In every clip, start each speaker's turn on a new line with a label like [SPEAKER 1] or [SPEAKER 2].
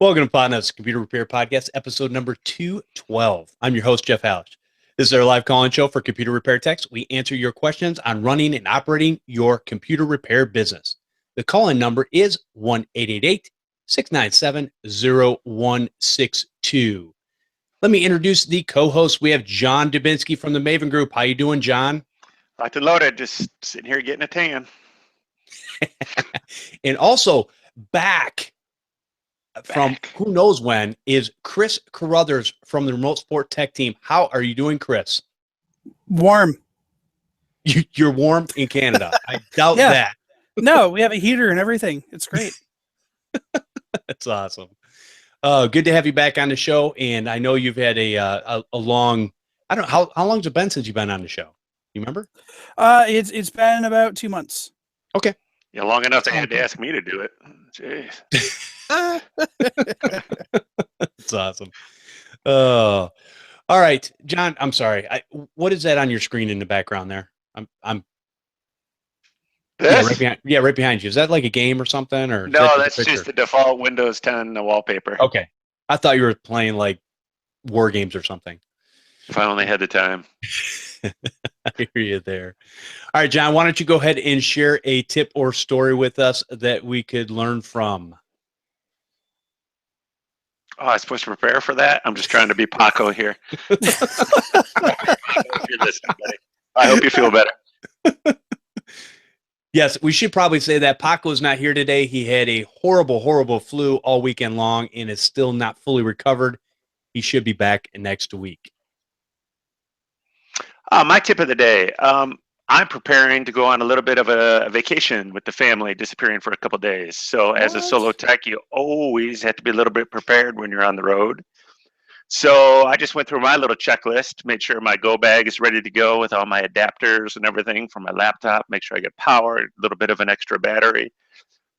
[SPEAKER 1] Welcome to Podnutz Computer Repair Podcast, episode number 212. I'm your host, Jeff Halash. This is our live call-in show for computer repair techs. We answer your questions on running and operating your computer repair business. The call-in number is 1-888-697-0162. Let me introduce the co-host. We have John Dubinsky from the Maven Group. How you doing, John?
[SPEAKER 2] Locked and loaded, just sitting here getting a tan.
[SPEAKER 1] And also back from who knows when is Chris Carruthers from the Remote Support Tech team. How are you doing, Chris?
[SPEAKER 3] Warm.
[SPEAKER 1] You're warm in Canada. I doubt that.
[SPEAKER 3] No, we have a heater and everything. It's great.
[SPEAKER 1] That's awesome. Good to have you back on the show. And I know you've had a long, I don't know, how long's it been since you've been on the show? You remember?
[SPEAKER 3] It's been about 2 months.
[SPEAKER 1] Okay.
[SPEAKER 2] Yeah, long enough they had to ask me to do it. Jeez.
[SPEAKER 1] That's awesome. All right, John, I'm sorry. What is that on your screen in the background there? I'm
[SPEAKER 2] This?
[SPEAKER 1] right behind you. Is that like a game or something? Or
[SPEAKER 2] No, that's just the default Windows 10 wallpaper.
[SPEAKER 1] Okay. I thought you were playing like war games or something.
[SPEAKER 2] If I only had the time.
[SPEAKER 1] I hear you there. All right, John, why don't you go ahead and share a tip or story with us that we could learn from?
[SPEAKER 2] Oh, I was supposed to prepare for that? I'm just trying to be Paco here. If you're listening, buddy. I hope you feel better.
[SPEAKER 1] Yes, we should probably say that Paco's not here today. He had a horrible, horrible flu all weekend long and is still not fully recovered. He should be back next week.
[SPEAKER 2] My tip of the day. I'm preparing to go on a little bit of a vacation with the family, disappearing for a couple of days. So as a solo tech, you always have to be a little bit prepared when you're on the road. So I just went through my little checklist, made sure my go bag is ready to go with all my adapters and everything for my laptop, make sure I get power, a little bit of an extra battery.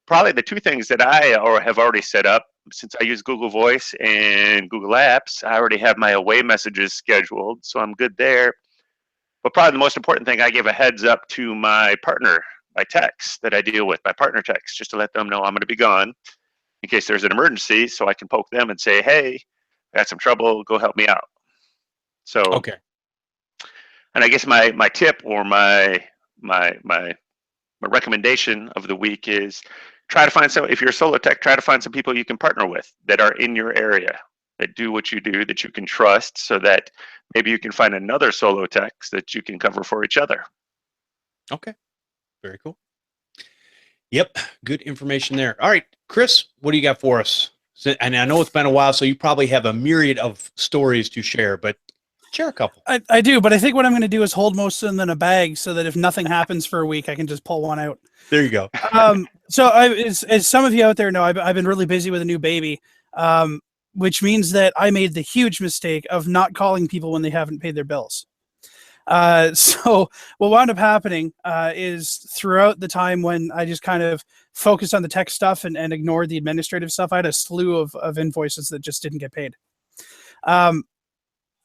[SPEAKER 2] Probably the two things that I have already set up, since I use Google Voice and Google Apps, I already have my away messages scheduled, so I'm good there. But probably the most important thing, I give a heads up to my partner, my techs that I deal with, my partner techs, just to let them know I'm going to be gone in case there's an emergency, so I can poke them and say, hey, I got some trouble, go help me out. So,
[SPEAKER 1] okay.
[SPEAKER 2] And I guess my tip or my recommendation of the week is try to find some, if you're a solo tech, try to find some people you can partner with that are in your area, that do what you do, that you can trust, so that maybe you can find another solo tech that you can cover for each other.
[SPEAKER 1] Okay. Very cool. Yep. Good information there. All right, Chris, what do you got for us? And I know it's been a while, so you probably have a myriad of stories to share, but share a couple.
[SPEAKER 3] I do, but I think what I'm going to do is hold most of them in a bag so that if nothing happens for a week, I can just pull one out.
[SPEAKER 1] There you go.
[SPEAKER 3] So as some of you out there know, I've been really busy with a new baby, which means that I made the huge mistake of not calling people when they haven't paid their bills. So what wound up happening is throughout the time when I just kind of focused on the tech stuff and ignored the administrative stuff, I had a slew of invoices that just didn't get paid.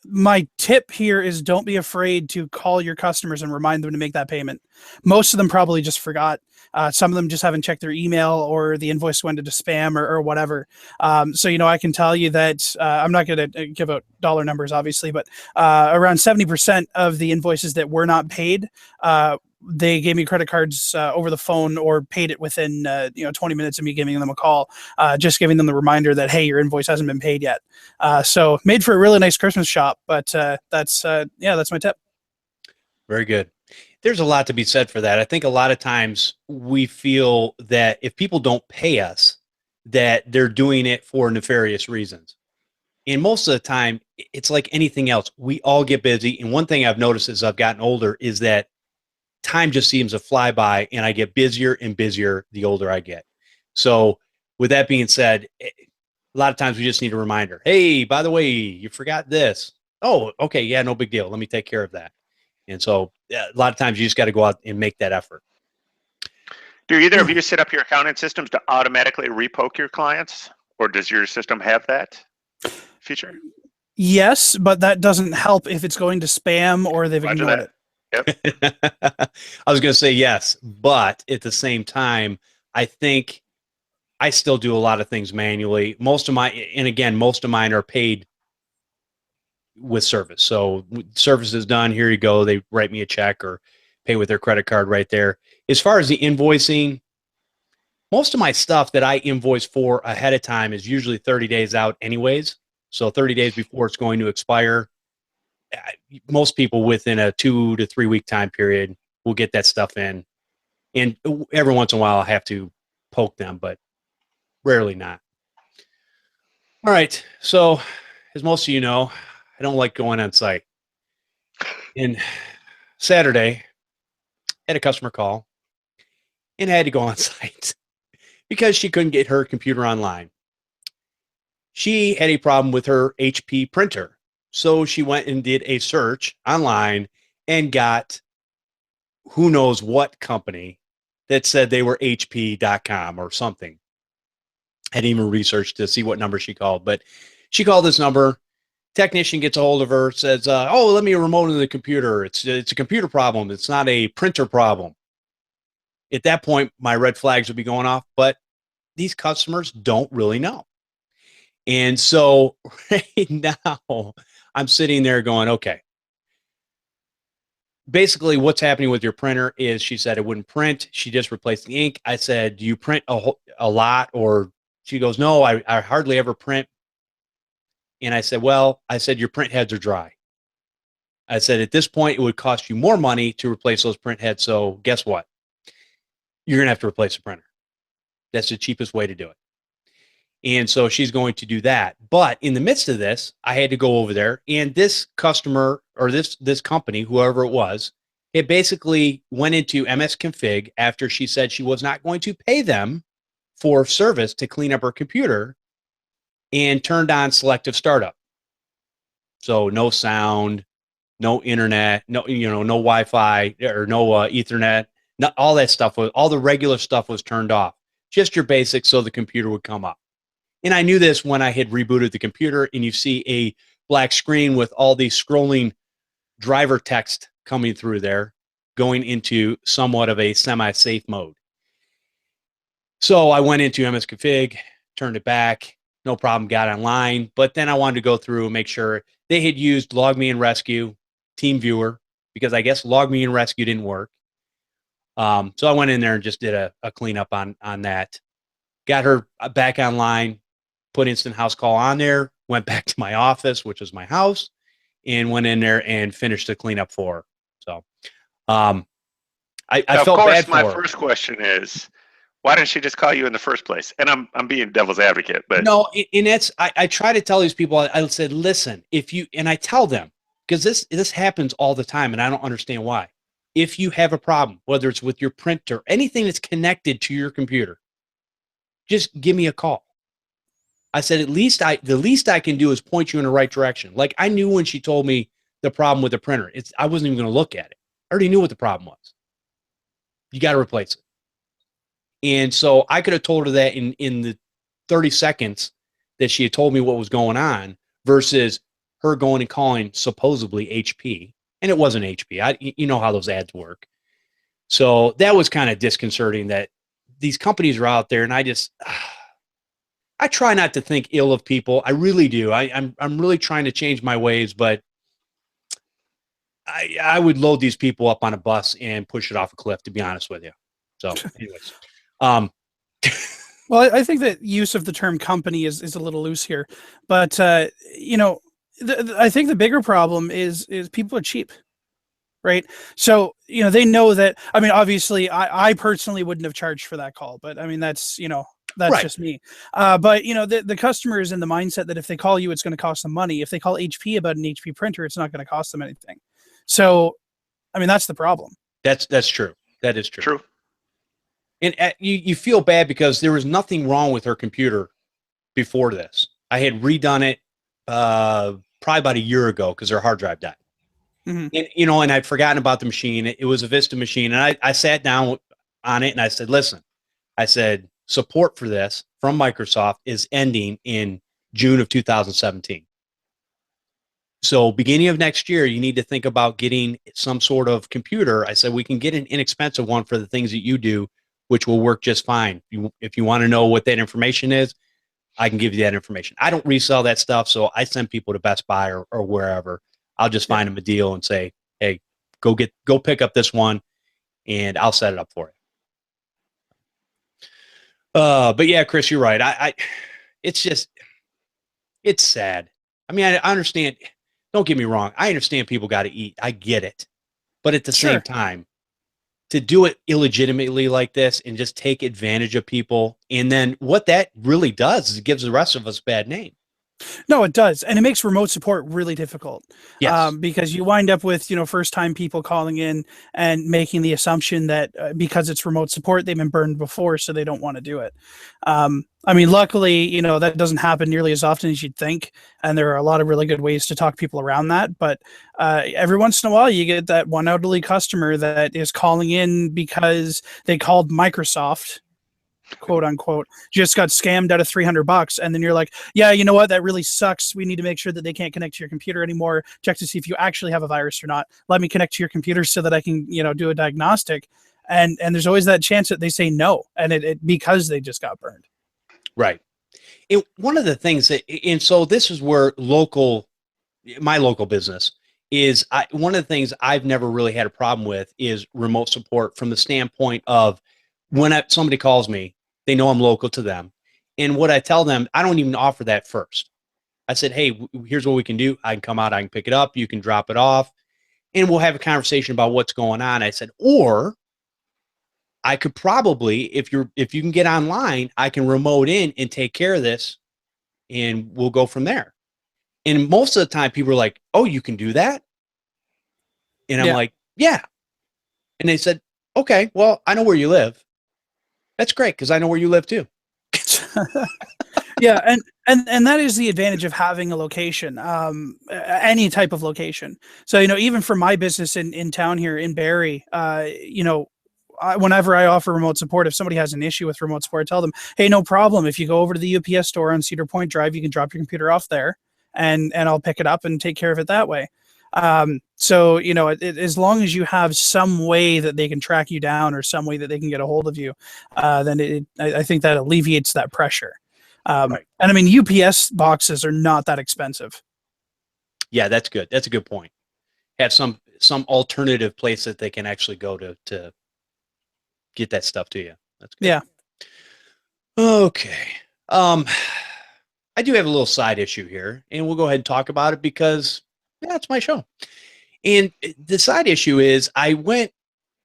[SPEAKER 3] My tip here is don't be afraid to call your customers and remind them to make that payment. Most of them probably just forgot. Some of them just haven't checked their email, or the invoice went into spam or whatever. So, I can tell you that I'm not going to give out dollar numbers, obviously, but around 70% of the invoices that were not paid, they gave me credit cards over the phone or paid it within 20 minutes of me giving them a call, just giving them the reminder that, hey, your invoice hasn't been paid yet. So made for a really nice Christmas shop, but that's my tip.
[SPEAKER 1] Very good. There's a lot to be said for that. I think a lot of times we feel that if people don't pay us, that they're doing it for nefarious reasons. And most of the time, it's like anything else. We all get busy. And one thing I've noticed as I've gotten older is that time just seems to fly by, and I get busier and busier the older I get. So with that being said, a lot of times we just need a reminder. Hey, by the way, you forgot this. Oh, okay. Yeah, no big deal. Let me take care of that. And so a lot of times you just got to go out and make that effort.
[SPEAKER 2] Do either of you set up your accounting systems to automatically repoke your clients, or does your system have that feature?
[SPEAKER 3] Yes, but that doesn't help if it's going to spam or they've ignored it.
[SPEAKER 2] Yep.
[SPEAKER 1] I was going to say yes, but at the same time, I think I still do a lot of things manually. Most of mine are paid with service. So service is done. Here you go. They write me a check or pay with their credit card right there. As far as the invoicing, most of my stuff that I invoice for ahead of time is usually 30 days out anyways. So 30 days before it's going to expire. Most people within a 2 to 3 week time period will get that stuff in. And every once in a while I have to poke them, but rarely not. All right. So as most of you know, I don't like going on site. And Saturday, I had a customer call and I had to go on site because she couldn't get her computer online. She had a problem with her HP printer. So she went and did a search online and got who knows what company that said they were HP.com or something. I didn't even research to see what number she called, but she called this number. Technician gets a hold of her, says, oh, let me remote into the computer. It's a computer problem. It's not a printer problem. At that point, my red flags would be going off, but these customers don't really know. And so right now I'm sitting there going, okay, basically what's happening with your printer is she said it wouldn't print. She just replaced the ink. I said, do you print a lot? Or she goes, no, I hardly ever print. And I said, well, your print heads are dry. I said, at this point, it would cost you more money to replace those print heads. So guess what? You're going to have to replace the printer. That's the cheapest way to do it. And so she's going to do that. But in the midst of this, I had to go over there. And this customer or this company, whoever it was, it basically went into MS Config after she said she was not going to pay them for service to clean up her computer, and turned on selective startup. So no sound, no internet, no Wi-Fi or no Ethernet, all that stuff all the regular stuff was turned off. Just your basics so the computer would come up. And I knew this when I had rebooted the computer and you see a black screen with all these scrolling driver text coming through there, going into somewhat of a semi-safe mode. So I went into MS Config, turned it back, no problem, got online. But then I wanted to go through and make sure they had used LogMe and Rescue, TeamViewer, because I guess LogMe and Rescue didn't work. So I went in there and just did a cleanup on that. Got her back online, put Instant House Call on there, went back to my office, which was my house, and went in there and finished the cleanup for her. So I felt bad for her.
[SPEAKER 2] My first question is, why didn't she just call you in the first place? And I'm being devil's advocate, but
[SPEAKER 1] no, and that's I try to tell these people. I said, listen, and I tell them, because this happens all the time, and I don't understand why. If you have a problem, whether it's with your printer, anything that's connected to your computer, just give me a call. I said, the least I can do is point you in the right direction. Like I knew when she told me the problem with the printer, I wasn't even going to look at it. I already knew what the problem was. You got to replace it. And so I could have told her that in the 30 seconds that she had told me what was going on versus her going and calling supposedly HP. And it wasn't HP. You know how those ads work. So that was kind of disconcerting that these companies are out there. And I try not to think ill of people. I really do. I'm really trying to change my ways, but I would load these people up on a bus and push it off a cliff, to be honest with you. So anyways.
[SPEAKER 3] Well, I think that use of the term company is a little loose here, but I think the bigger problem is people are cheap, right? So they know that. I mean, obviously, I personally wouldn't have charged for that call, but I mean that's right. Just me. But the customer is in the mindset that if they call you, it's going to cost them money. If they call HP about an HP printer, it's not going to cost them anything. So, I mean, that's the problem.
[SPEAKER 1] That's true. That is true.
[SPEAKER 2] True.
[SPEAKER 1] And you feel bad because there was nothing wrong with her computer before this. I had redone it probably about a year ago because her hard drive died. Mm-hmm. And I'd forgotten about the machine. It was a Vista machine. And I sat down on it and I said, listen, support for this from Microsoft is ending in June of 2017. So beginning of next year, you need to think about getting some sort of computer. I said, we can get an inexpensive one for the things that you do which will work just fine. If you want to know what that information is, I can give you that information. I don't resell that stuff, so I send people to Best Buy or wherever. I'll just find them a deal and say, hey, go pick up this one, and I'll set it up for you. But yeah, Chris, you're right. It's sad. I mean, I understand. Don't get me wrong. I understand people got to eat. I get it. But at the same time, to do it illegitimately like this and just take advantage of people, and then what that really does is it gives the rest of us a bad name.
[SPEAKER 3] No, it does. And it makes remote support really difficult.
[SPEAKER 1] Yes.
[SPEAKER 3] Because you wind up with, first time people calling in and making the assumption that because it's remote support, they've been burned before, so they don't want to do it. I mean, luckily, that doesn't happen nearly as often as you'd think. And there are a lot of really good ways to talk people around that. But every once in a while, you get that one elderly customer that is calling in because they called Microsoft, quote unquote, just got scammed out of $300. And then you're like, yeah, you know what? That really sucks. We need to make sure that they can't connect to your computer anymore. Check to see if you actually have a virus or not. Let me connect to your computer so that I can, do a diagnostic. And there's always that chance that they say no. And it because they just got burned.
[SPEAKER 1] Right. One of the things and so this is where my local business is, one of the things I've never really had a problem with is remote support from the standpoint of when somebody calls me, they know I'm local to them. And what I tell them, I don't even offer that first. I said, hey, here's what we can do. I can come out, I can pick it up, you can drop it off, and we'll have a conversation about what's going on. I said, or I could probably, if you can get online, I can remote in and take care of this, and we'll go from there. And most of the time people are like, oh, you can do that? And I'm like, yeah. And they said, okay, well, I know where you live. That's great, because I know where you live too.
[SPEAKER 3] Yeah, and that is the advantage of having a location, any type of location. So, even for my business in town here in Barrie, whenever I offer remote support, if somebody has an issue with remote support, I tell them, hey, no problem. If you go over to the UPS store on Cedar Point Drive, you can drop your computer off there, and I'll pick it up and take care of it that way. So, as long as you have some way that they can track you down or some way that they can get a hold of you, then I think that alleviates that pressure.
[SPEAKER 1] Right.
[SPEAKER 3] And I mean, UPS boxes are not that expensive.
[SPEAKER 1] Yeah, that's good. That's a good point. Have some alternative place that they can actually go to get that stuff to you. That's good.
[SPEAKER 3] Yeah.
[SPEAKER 1] Okay. I do have a little side issue here, and we'll go ahead and talk about it because it's my show. And the side issue is I went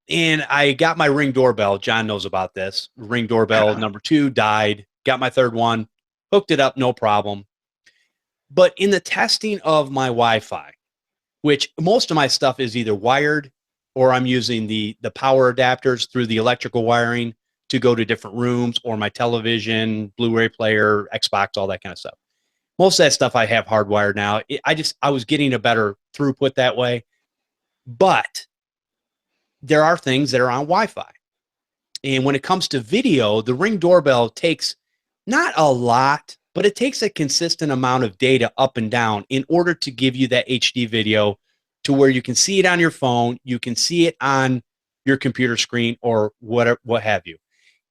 [SPEAKER 1] and I got my Ring doorbell. John knows about this. Ring doorbell number 2 died. Got my third one, hooked it up, no problem. But in the testing of my Wi-Fi, which most of my stuff is either wired or I'm using the power adapters through the electrical wiring to go to different rooms, or my television, Blu-ray player, Xbox, all that kind of stuff. Most of that stuff I have hardwired now. I was getting a better throughput that way. But there are things that are on Wi-Fi. And when it comes to video, the Ring doorbell takes not a lot, but it takes a consistent amount of data up and down in order to give you that HD video to where you can see it on your phone, you can see it on your computer screen or whatever, what have you.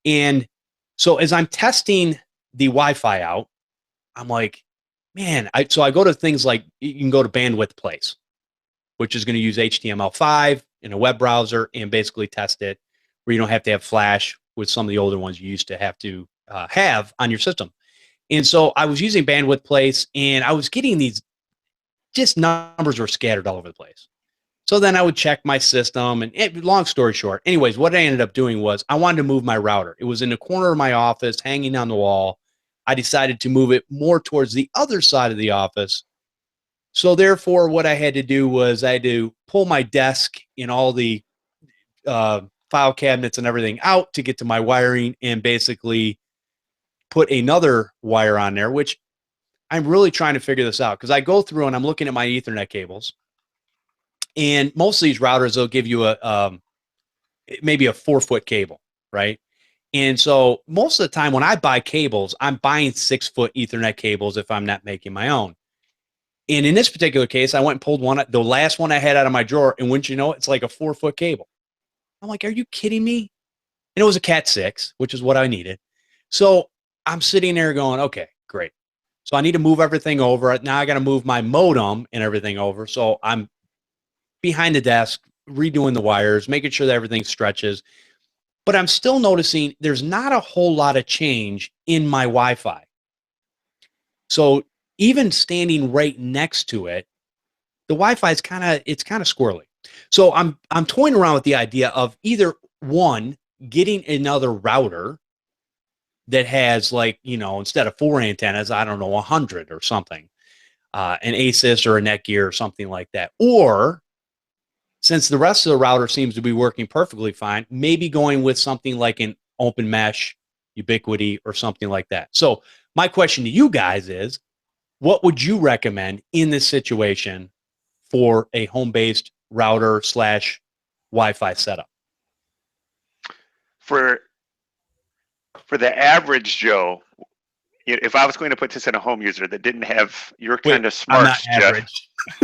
[SPEAKER 1] And so as I'm testing the Wi-Fi out, I'm like, man, so I go to things like, you can go to Bandwidth Place, which is going to use HTML5 in a web browser and basically test it, where you don't have to have Flash with some of the older ones you used to have to have on your system. And so I was using Bandwidth Place, and I was getting these, just numbers were scattered all over the place. So then I would check my system, and long story short, anyways, what I ended up doing was I wanted to move my router. It was in the corner of my office, hanging on the wall. I decided to move it more towards the other side of the office. So therefore, what I had to do was I had to pull my desk and all the file cabinets and everything out to get to my wiring, and basically put another wire on there, which I'm really trying to figure this out, because I go through and I'm looking at my Ethernet cables, and most of these routers, they'll give you maybe a 4-foot cable, right? And so most of the time when I buy cables, I'm buying 6-foot Ethernet cables if I'm not making my own. And in this particular case, I went and pulled one, the last one I had out of my drawer, and wouldn't you know, it's like a 4-foot cable. I'm like, are you kidding me? And it was a Cat 6, which is what I needed. So I'm sitting there going, okay, great. So I need to move everything over. Now I got to move my modem and everything over. So I'm behind the desk, redoing the wires, making sure that everything stretches. But I'm still noticing there's not a whole lot of change in my Wi-Fi. So even standing right next to it, the Wi-Fi is kind of squirrely. So I'm toying around with the idea of either one, getting another router that has, like, instead of 4 antennas, I don't know, 100 or something, an Asus or a Netgear or something like that. Or since the rest of the router seems to be working perfectly fine, maybe going with something like an open mesh, Ubiquity, or something like that. So my question to you guys is, what would you recommend in this situation for a home-based router / Wi-Fi setup?
[SPEAKER 2] For the average Joe, if I was going to put this in a home user that didn't have your kind of smarts, Jeff.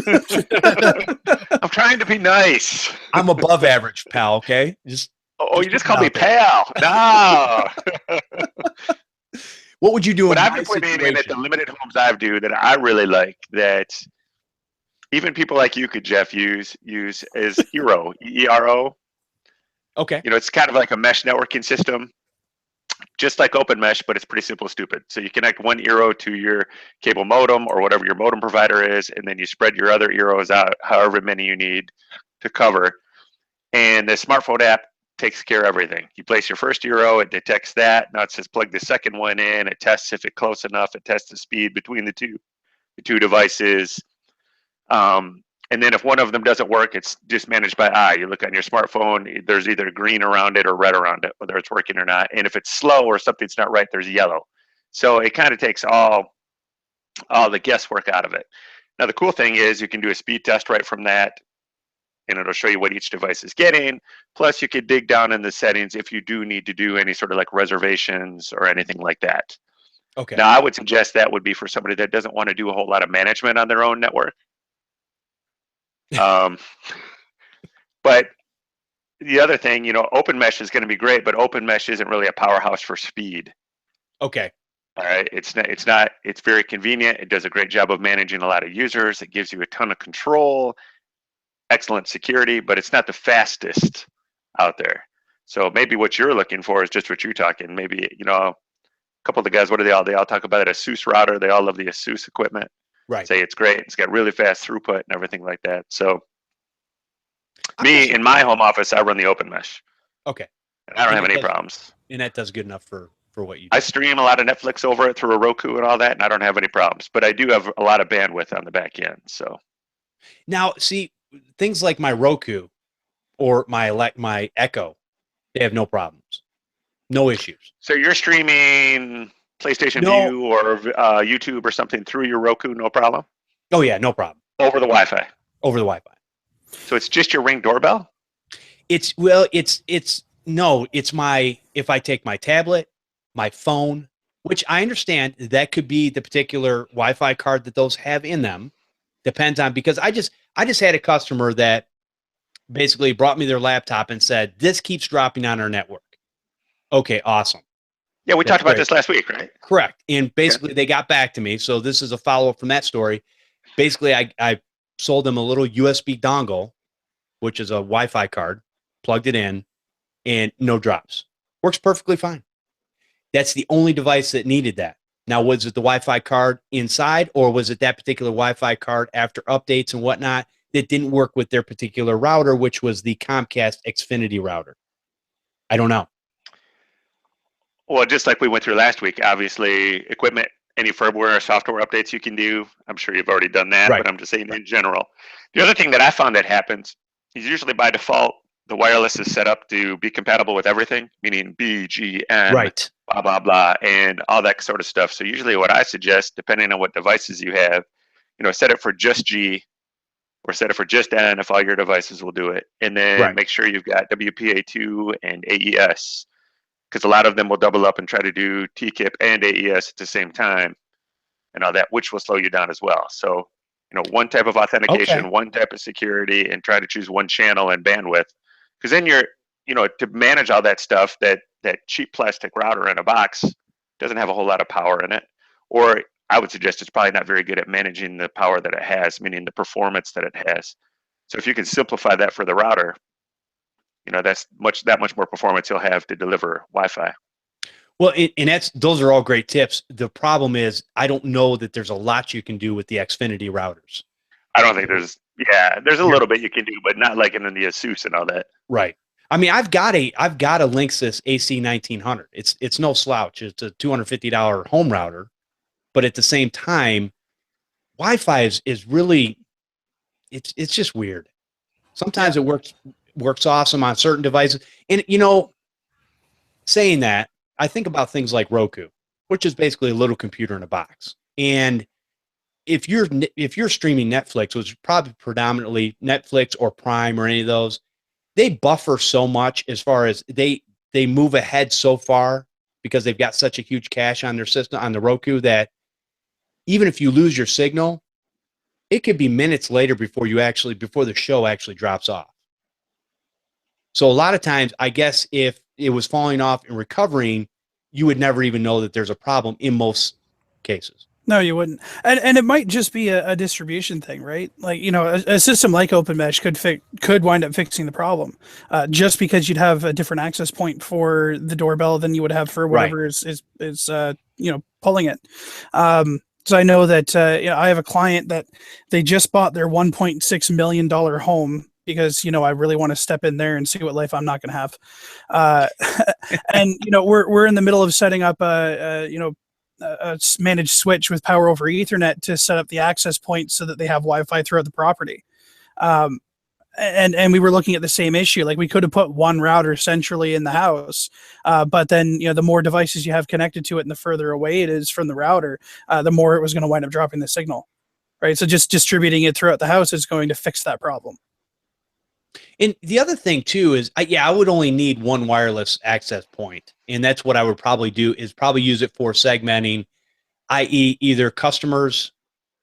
[SPEAKER 2] I'm trying to be nice.
[SPEAKER 1] I'm above average, pal. Okay.
[SPEAKER 2] You just call me pal. No.
[SPEAKER 1] What would you do?
[SPEAKER 2] What I've been putting in at the limited homes I do that I really like, that even people like you could, Jeff, use is Eero, E-E-R-O.
[SPEAKER 1] Okay.
[SPEAKER 2] It's kind of like a mesh networking system, just like Open Mesh, but it's pretty simple, stupid. So you connect one Eero to your cable modem or whatever your modem provider is, and then you spread your other Eeros out, however many you need to cover. And the smartphone app takes care of everything. You place your first Eero, it detects that. Now it says plug the second one in. It tests if it's close enough. It tests the speed between the two devices. And then if one of them doesn't work, it's just managed by eye. You look on your smartphone, there's either green around it or red around it, whether it's working or not. And if it's slow or something's not right, there's yellow. So it kind of takes all the guesswork out of it. Now, the cool thing is you can do a speed test right from that, and it'll show you what each device is getting. Plus, you could dig down in the settings if you do need to do any sort of like reservations or anything like that.
[SPEAKER 1] Okay.
[SPEAKER 2] Now, I would suggest that would be for somebody that doesn't want to do a whole lot of management on their own network. But the other thing, Open Mesh is going to be great, but Open Mesh isn't really a powerhouse for speed.
[SPEAKER 1] Okay.
[SPEAKER 2] All right. It's very convenient. It does a great job of managing a lot of users. It gives you a ton of control, excellent security, but it's not the fastest out there. So maybe what you're looking for is just what you're talking. Maybe, a couple of the guys, what do they all talk about? An ASUS router. They all love the ASUS equipment.
[SPEAKER 1] Right.
[SPEAKER 2] Say it's great. It's got really fast throughput and everything like that. So in my home office, I run the Open Mesh.
[SPEAKER 1] Okay.
[SPEAKER 2] And I don't have any problems.
[SPEAKER 1] And that does good enough for what you do.
[SPEAKER 2] I stream a lot of Netflix over it through a Roku and all that, and I don't have any problems. But I do have a lot of bandwidth on the back end. So
[SPEAKER 1] now, see, things like my Roku or my Echo, they have no problems, no issues.
[SPEAKER 2] So you're streaming PlayStation View or YouTube or something through your Roku, no problem?
[SPEAKER 1] Oh yeah, no problem.
[SPEAKER 2] Over the Wi-Fi.
[SPEAKER 1] Over the Wi-Fi.
[SPEAKER 2] So it's just your Ring doorbell?
[SPEAKER 1] It's if I take my tablet, my phone, which I understand that could be the particular Wi-Fi card that those have in them. Depends on, because I just had a customer that basically brought me their laptop and said, this keeps dropping on our network. Okay, awesome.
[SPEAKER 2] Yeah, we talked about this last week, right?
[SPEAKER 1] Correct. And basically they got back to me. So this is a follow-up from that story. Basically, I sold them a little USB dongle, which is a Wi-Fi card, plugged it in, and no drops. Works perfectly fine. That's the only device that needed that. Now, was it the Wi-Fi card inside, or was it that particular Wi-Fi card after updates and whatnot that didn't work with their particular router, which was the Comcast Xfinity router? I don't know.
[SPEAKER 2] Well, just like we went through last week, obviously, equipment, any firmware or software updates you can do. I'm sure you've already done that, but I'm just saying in general. The other thing that I found that happens is usually by default, the wireless is set up to be compatible with everything, meaning BGN, blah, blah, blah, and all that sort of stuff. So usually what I suggest, depending on what devices you have, set it for just G or set it for just N if all your devices will do it. And then make ssure you've got WPA2 and AES, because a lot of them will double up and try to do TKIP and AES at the same time and all that, which will slow you down as well. So, one type of authentication, one type of security, and try to choose one channel and bandwidth. Because then to manage all that stuff, that cheap plastic router in a box doesn't have a whole lot of power in it. Or I would suggest it's probably not very good at managing the power that it has, meaning the performance that it has. So if you can simplify that for the router, that's that much more performance you'll have to deliver Wi-Fi.
[SPEAKER 1] Well, and those are all great tips. The problem is, I don't know that there's a lot you can do with the Xfinity routers.
[SPEAKER 2] I don't think there's a little bit you can do, but not like in the ASUS and all that.
[SPEAKER 1] Right. I mean, I've got a Linksys AC 1900. It's no slouch. It's a $250 home router, but at the same time, Wi-Fi is really, it's just weird. Sometimes it works awesome on certain devices. And saying that, I think about things like Roku, which is basically a little computer in a box. And if you're streaming Netflix, which is probably predominantly Netflix or Prime or any of those, they buffer so much as far as they move ahead so far because they've got such a huge cache on their system, on the Roku, that even if you lose your signal, it could be minutes later before the show actually drops off. So a lot of times, I guess if it was falling off and recovering, you would never even know that there's a problem in most cases.
[SPEAKER 3] No, you wouldn't. And it might just be a distribution thing, right? Like, a system like OpenMesh could wind up fixing the problem, just because you'd have a different access point for the doorbell than you would have for whatever is pulling it. So I know that I have a client that they just bought their $1.6 million home because I really want to step in there and see what life I'm not going to have. And we're in the middle of setting up a managed switch with power over Ethernet to set up the access point so that they have Wi-Fi throughout the property. And we were looking at the same issue. Like, we could have put one router centrally in the house, but then the more devices you have connected to it and the further away it is from the router, the more it was going to wind up dropping the signal, right? So just distributing it throughout the house is going to fix that problem.
[SPEAKER 1] And the other thing too is, I would only need one wireless access point, and that's what I would probably do, is probably use it for segmenting, i.e. either customers'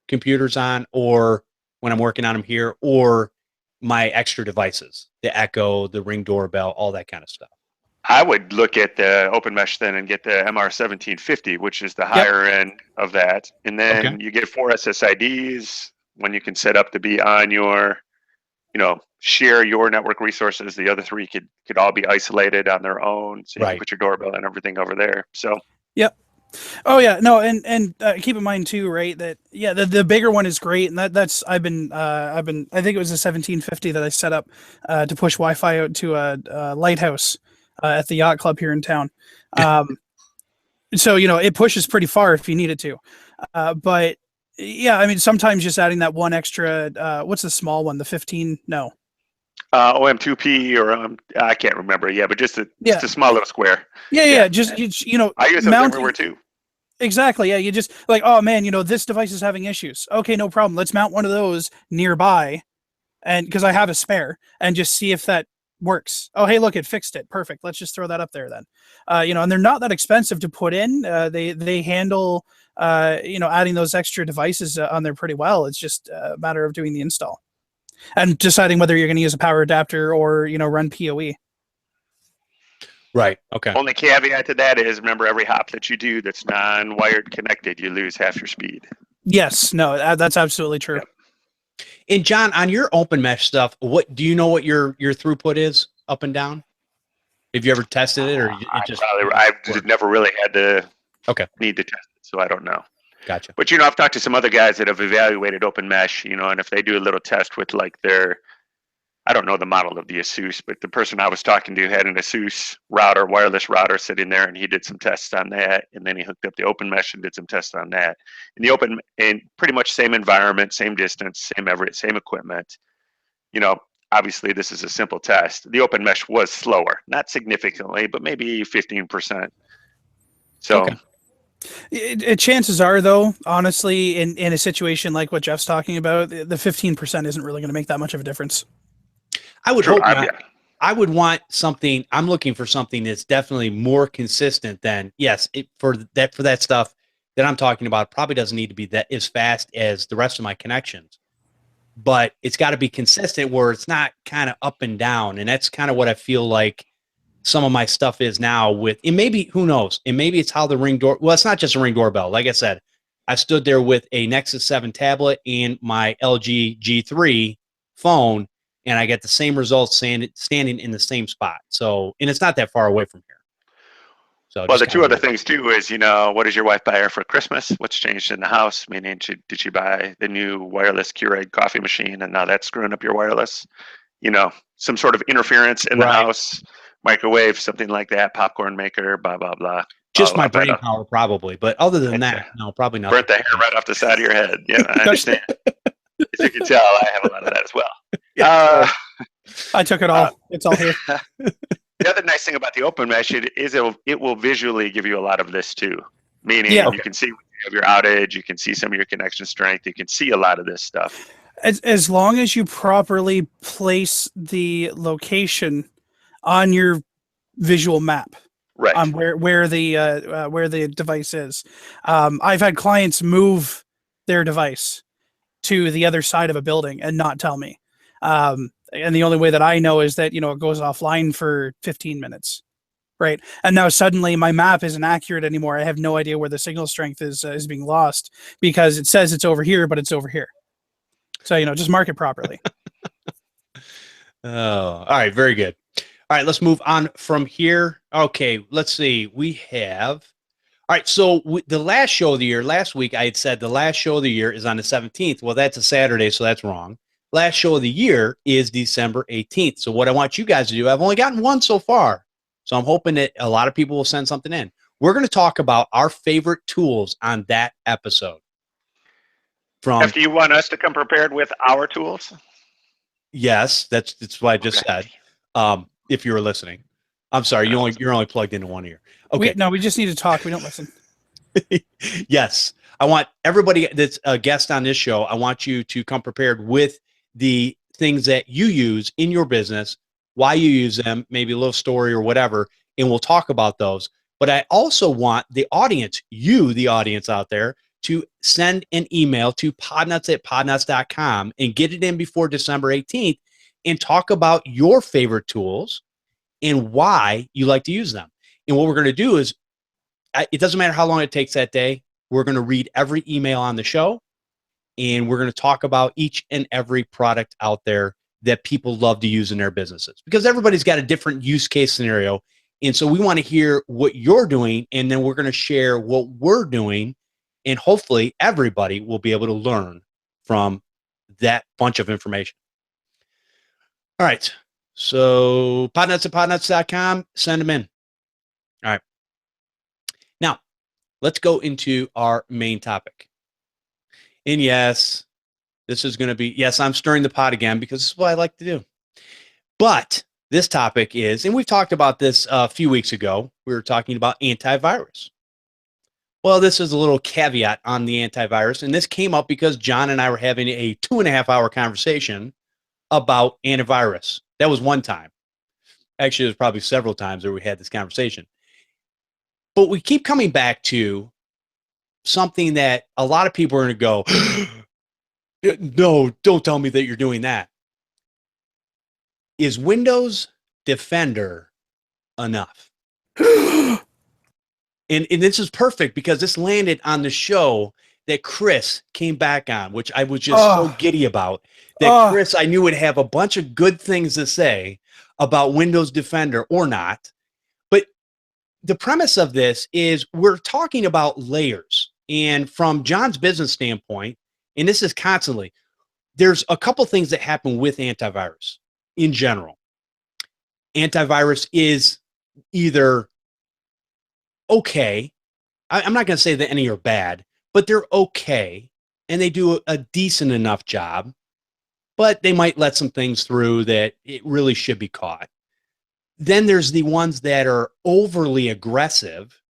[SPEAKER 1] computers on, or when I'm working on them here, or my extra devices, the Echo, the Ring doorbell, all that kind of stuff.
[SPEAKER 2] I would look at the OpenMesh then and get the MR1750, which is the higher end of that. And then you get 4 SSIDs, when you can set up to be on your, share your network resources. The other 3 could all be isolated on their own. So you can put your doorbell and everything over there. So. Yep.
[SPEAKER 3] Oh yeah, no, and keep in mind too, right, that the bigger one is great, and that's I think it was a 1750 that I set up to push Wi-Fi out to a lighthouse at the yacht club here in town. So it pushes pretty far if you need it to, but yeah, I mean, sometimes just adding that one extra what's the small one, the 15? No.
[SPEAKER 2] OM2P or I can't remember. Yeah, but just a small little square.
[SPEAKER 3] Yeah. Just I
[SPEAKER 2] use those everywhere too.
[SPEAKER 3] Exactly. Yeah, you just like, oh man, this device is having issues. Okay, no problem. Let's mount one of those nearby, and because I have a spare, and just see if that works. Oh, hey, look, it fixed it. Perfect. Let's just throw that up there then. And they're not that expensive to put in. They handle adding those extra devices on there pretty well. It's just a matter of doing the install and deciding whether you're going to use a power adapter or run PoE.
[SPEAKER 1] Right. Okay.
[SPEAKER 2] Only caveat to that is, remember, every hop that you do that's non-wired connected, you lose half your speed.
[SPEAKER 3] Yes. No, that's absolutely true. Yep.
[SPEAKER 1] And John, on your OpenMesh stuff, what do you know what your throughput is up and down? Have you ever tested it, or
[SPEAKER 2] I've never really had to need to test it, so I don't know.
[SPEAKER 1] Gotcha.
[SPEAKER 2] But I've talked to some other guys that have evaluated OpenMesh, and if they do a little test with like their, I don't know the model of the ASUS, but the person I was talking to had an ASUS router, wireless router sitting there, and he did some tests on that, and then he hooked up the OpenMesh and did some tests on that. And pretty much same environment, same distance, same equipment. Obviously this is a simple test. The OpenMesh was slower, not significantly, but maybe 15%. So. Okay.
[SPEAKER 3] Chances are, though, honestly, in a situation like what Jeff's talking about, the 15% isn't really going to make that much of a difference.
[SPEAKER 1] I would hope not. I would want something. I'm looking for something that's definitely more consistent than, for that stuff that I'm talking about. Probably doesn't need to be that as fast as the rest of my connections, but it's got to be consistent where it's not kind of up and down. And that's kind of what I feel like some of my stuff is now with, and maybe, who knows, and maybe it's how the Ring door, well, it's not just a Ring doorbell. Like I said, I stood there with a Nexus 7 tablet and my LG G3 phone, and I get the same results standing in the same spot. So, and it's not that far away from here. So,
[SPEAKER 2] well, the two other things too is, what does your wife buy her for Christmas? What's changed in the house? Meaning, did she buy the new wireless Keurig coffee machine, and now that's screwing up your wireless? Some sort of interference in the house, microwave, something like that, popcorn maker, blah blah blah.
[SPEAKER 1] Just my brain power, probably. But other than that, no, probably not.
[SPEAKER 2] Burnt the hair right off the side of your head. Yeah, I understand. As you can tell, I have a lot of that as well.
[SPEAKER 3] I took it all. It's all here.
[SPEAKER 2] The other nice thing about the Open Mesh is it will visually give you a lot of this too. Meaning you can see your outage, you can see some of your connection strength, you can see a lot of this stuff.
[SPEAKER 3] As long as you properly place the location on your visual map,
[SPEAKER 2] right,
[SPEAKER 3] on where the device is. I've had clients move their device to the other side of a building and not tell me. And the only way that I know is that, it goes offline for 15 minutes. Right. And now suddenly my map isn't accurate anymore. I have no idea where the signal strength is being lost because it says it's over here, but it's over here. So, just mark it properly.
[SPEAKER 1] Oh, all right. Very good. All right. Let's move on from here. Okay. Let's see. We have. All right. So the last show of the year, last week, I had said the last show of the year is on the 17th. Well, that's a Saturday, so that's wrong. Last show of the year is December 18th. So what I want you guys to do, I've only gotten one so far. So I'm hoping that a lot of people will send something in. We're going to talk about our favorite tools on that episode.
[SPEAKER 2] After you want us to come prepared with our tools?
[SPEAKER 1] Yes, that's what I just said. If you were listening, I'm sorry, you're only plugged into one ear. Okay.
[SPEAKER 3] We just need to talk. We don't listen.
[SPEAKER 1] Yes, I want everybody that's a guest on this show. I want you to come prepared with the things that you use in your business, why you use them, maybe a little story or whatever, and we'll talk about those. But I also want the audience, the audience out there, to send an email to podnutz@podnutz.com and get it in before December 18th and talk about your favorite tools and why you like to use them. And what we're going to do is, it doesn't matter how long it takes that day. We're going to read every email on the show, and we're going to talk about each and every product out there that people love to use in their businesses, because everybody's got a different use case scenario. And so we want to hear what you're doing, and then we're going to share what we're doing, and hopefully everybody will be able to learn from that bunch of information. All right. So podnutz@podnutz.com, send them in. All right. Now, let's go into our main topic. And yes, this is going to be, I'm stirring the pot again because this is what I like to do. But this topic is, and we've talked about this a few weeks ago, we were talking about antivirus. Well, this is a little caveat on the antivirus, and this came up because John and I were having a 2.5-hour conversation about antivirus. That was one time. Actually, there's probably several times where we had this conversation. But we keep coming back to something that a lot of people are going to go, no, don't tell me that you're doing that. Is Windows Defender enough? And this is perfect because this landed on the show that Chris came back on, which I was just so giddy about. That Chris, I knew would have a bunch of good things to say about Windows Defender or not. But the premise of this is we're talking about layers. And from John's business standpoint, and this is constantly, there's a couple things that happen with antivirus in general. Antivirus is either okay. I'm not going to say that any are bad, but they're okay. And they do a decent enough job, but they might let some things through that it really should be caught. Then there's the ones that are overly aggressive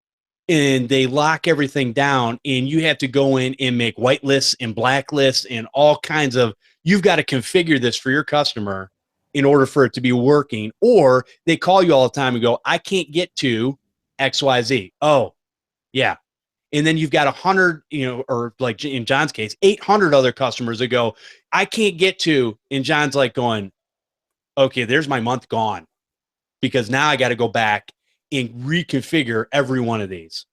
[SPEAKER 1] and they lock everything down, and you have to go in and make white lists and black lists and all kinds of, you've got to configure this for your customer in order for it to be working. Or they call you all the time and go, I can't get to XYZ. Oh, yeah. And then you've got 100, or like in John's case, 800 other customers that go, I can't get to, and John's like going, okay, there's my month gone. because now I got to go back and reconfigure every one of these.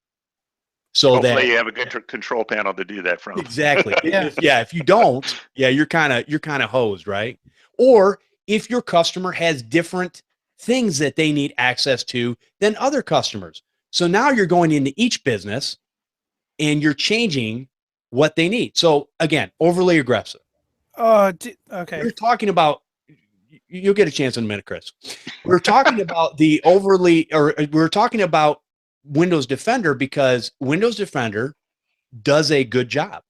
[SPEAKER 1] So
[SPEAKER 2] hopefully
[SPEAKER 1] that
[SPEAKER 2] you have a good control panel to do that from.
[SPEAKER 1] exactly. If you don't, you're kind of hosed, right? Or if your customer has different things that they need access to than other customers. So now you're going into each business and you're changing what they need. So again, overly aggressive.
[SPEAKER 3] Okay.
[SPEAKER 1] We're talking about, you'll get a chance in a minute, Chris. We're talking about we're talking about Windows Defender because Windows Defender does a good job.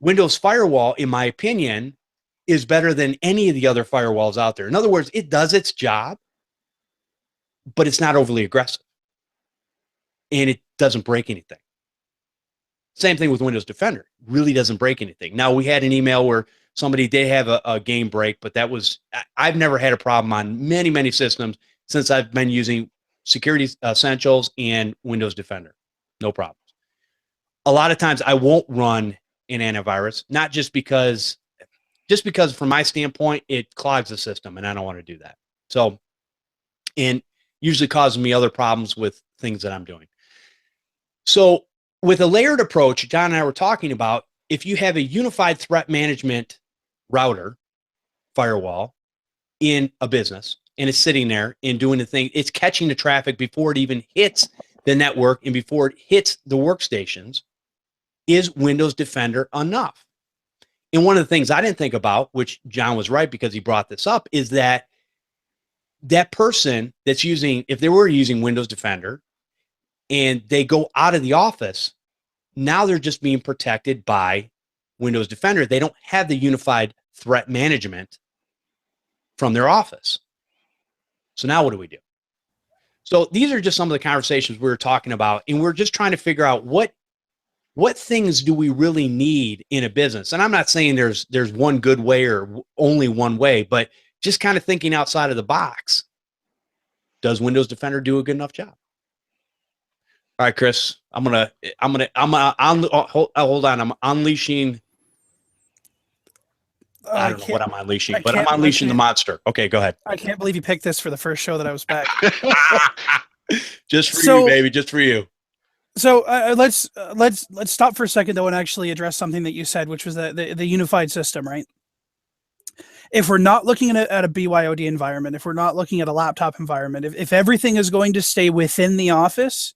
[SPEAKER 1] Windows Firewall, in my opinion, is better than any of the other firewalls out there. In other words, it does its job, but it's not overly aggressive. And it doesn't break anything. Same thing with Windows Defender. Really doesn't break anything. Now, we had an email where somebody did have a game break, but I've never had a problem on many, many systems since I've been using Security Essentials and Windows Defender. No problems. A lot of times I won't run an antivirus, not just because from my standpoint, it clogs the system and I don't want to do that. So, and usually causes me other problems with things that I'm doing. So with a layered approach, John and I were talking about, if you have a unified threat management router, firewall in a business, and it's sitting there and doing the thing, it's catching the traffic before it even hits the network and before it hits the workstations, is Windows Defender enough? And one of the things I didn't think about, which John was right because he brought this up, is that person that's using, if they were using Windows Defender and they go out of the office, now they're just being protected by Windows Defender. They don't have the unified threat management from their office. So now what do we do? So these are just some of the conversations we were talking about, and we're just trying to figure out what things do we really need in a business. And I'm not saying there's one good way or only one way, but just kind of thinking outside of the box. Does Windows Defender do a good enough job? All right, Chris, hold on. I'm unleashing. I don't know what I'm unleashing, but I'm unleashing the monster. Okay, go ahead.
[SPEAKER 3] I can't believe you picked this for the first show that I was back.
[SPEAKER 1] Just for you, baby. Just for you.
[SPEAKER 3] So let's stop for a second though and actually address something that you said, which was the unified system, right? If we're not looking at a BYOD environment, if we're not looking at a laptop environment, if everything is going to stay within the office,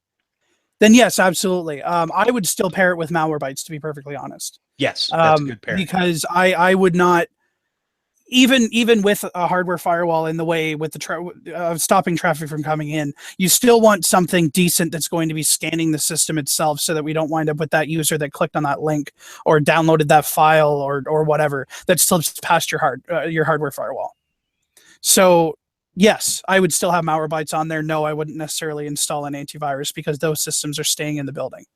[SPEAKER 3] then yes, absolutely. I would still pair it with Malwarebytes, to be perfectly honest.
[SPEAKER 1] Yes, that's a good pair.
[SPEAKER 3] Because I would not, even with a hardware firewall in the way with the stopping traffic from coming in, you still want something decent that's going to be scanning the system itself so that we don't wind up with that user that clicked on that link or downloaded that file or whatever that slips past your hardware firewall. So yes, I would still have Malwarebytes on there. No, I wouldn't necessarily install an antivirus because those systems are staying in the building.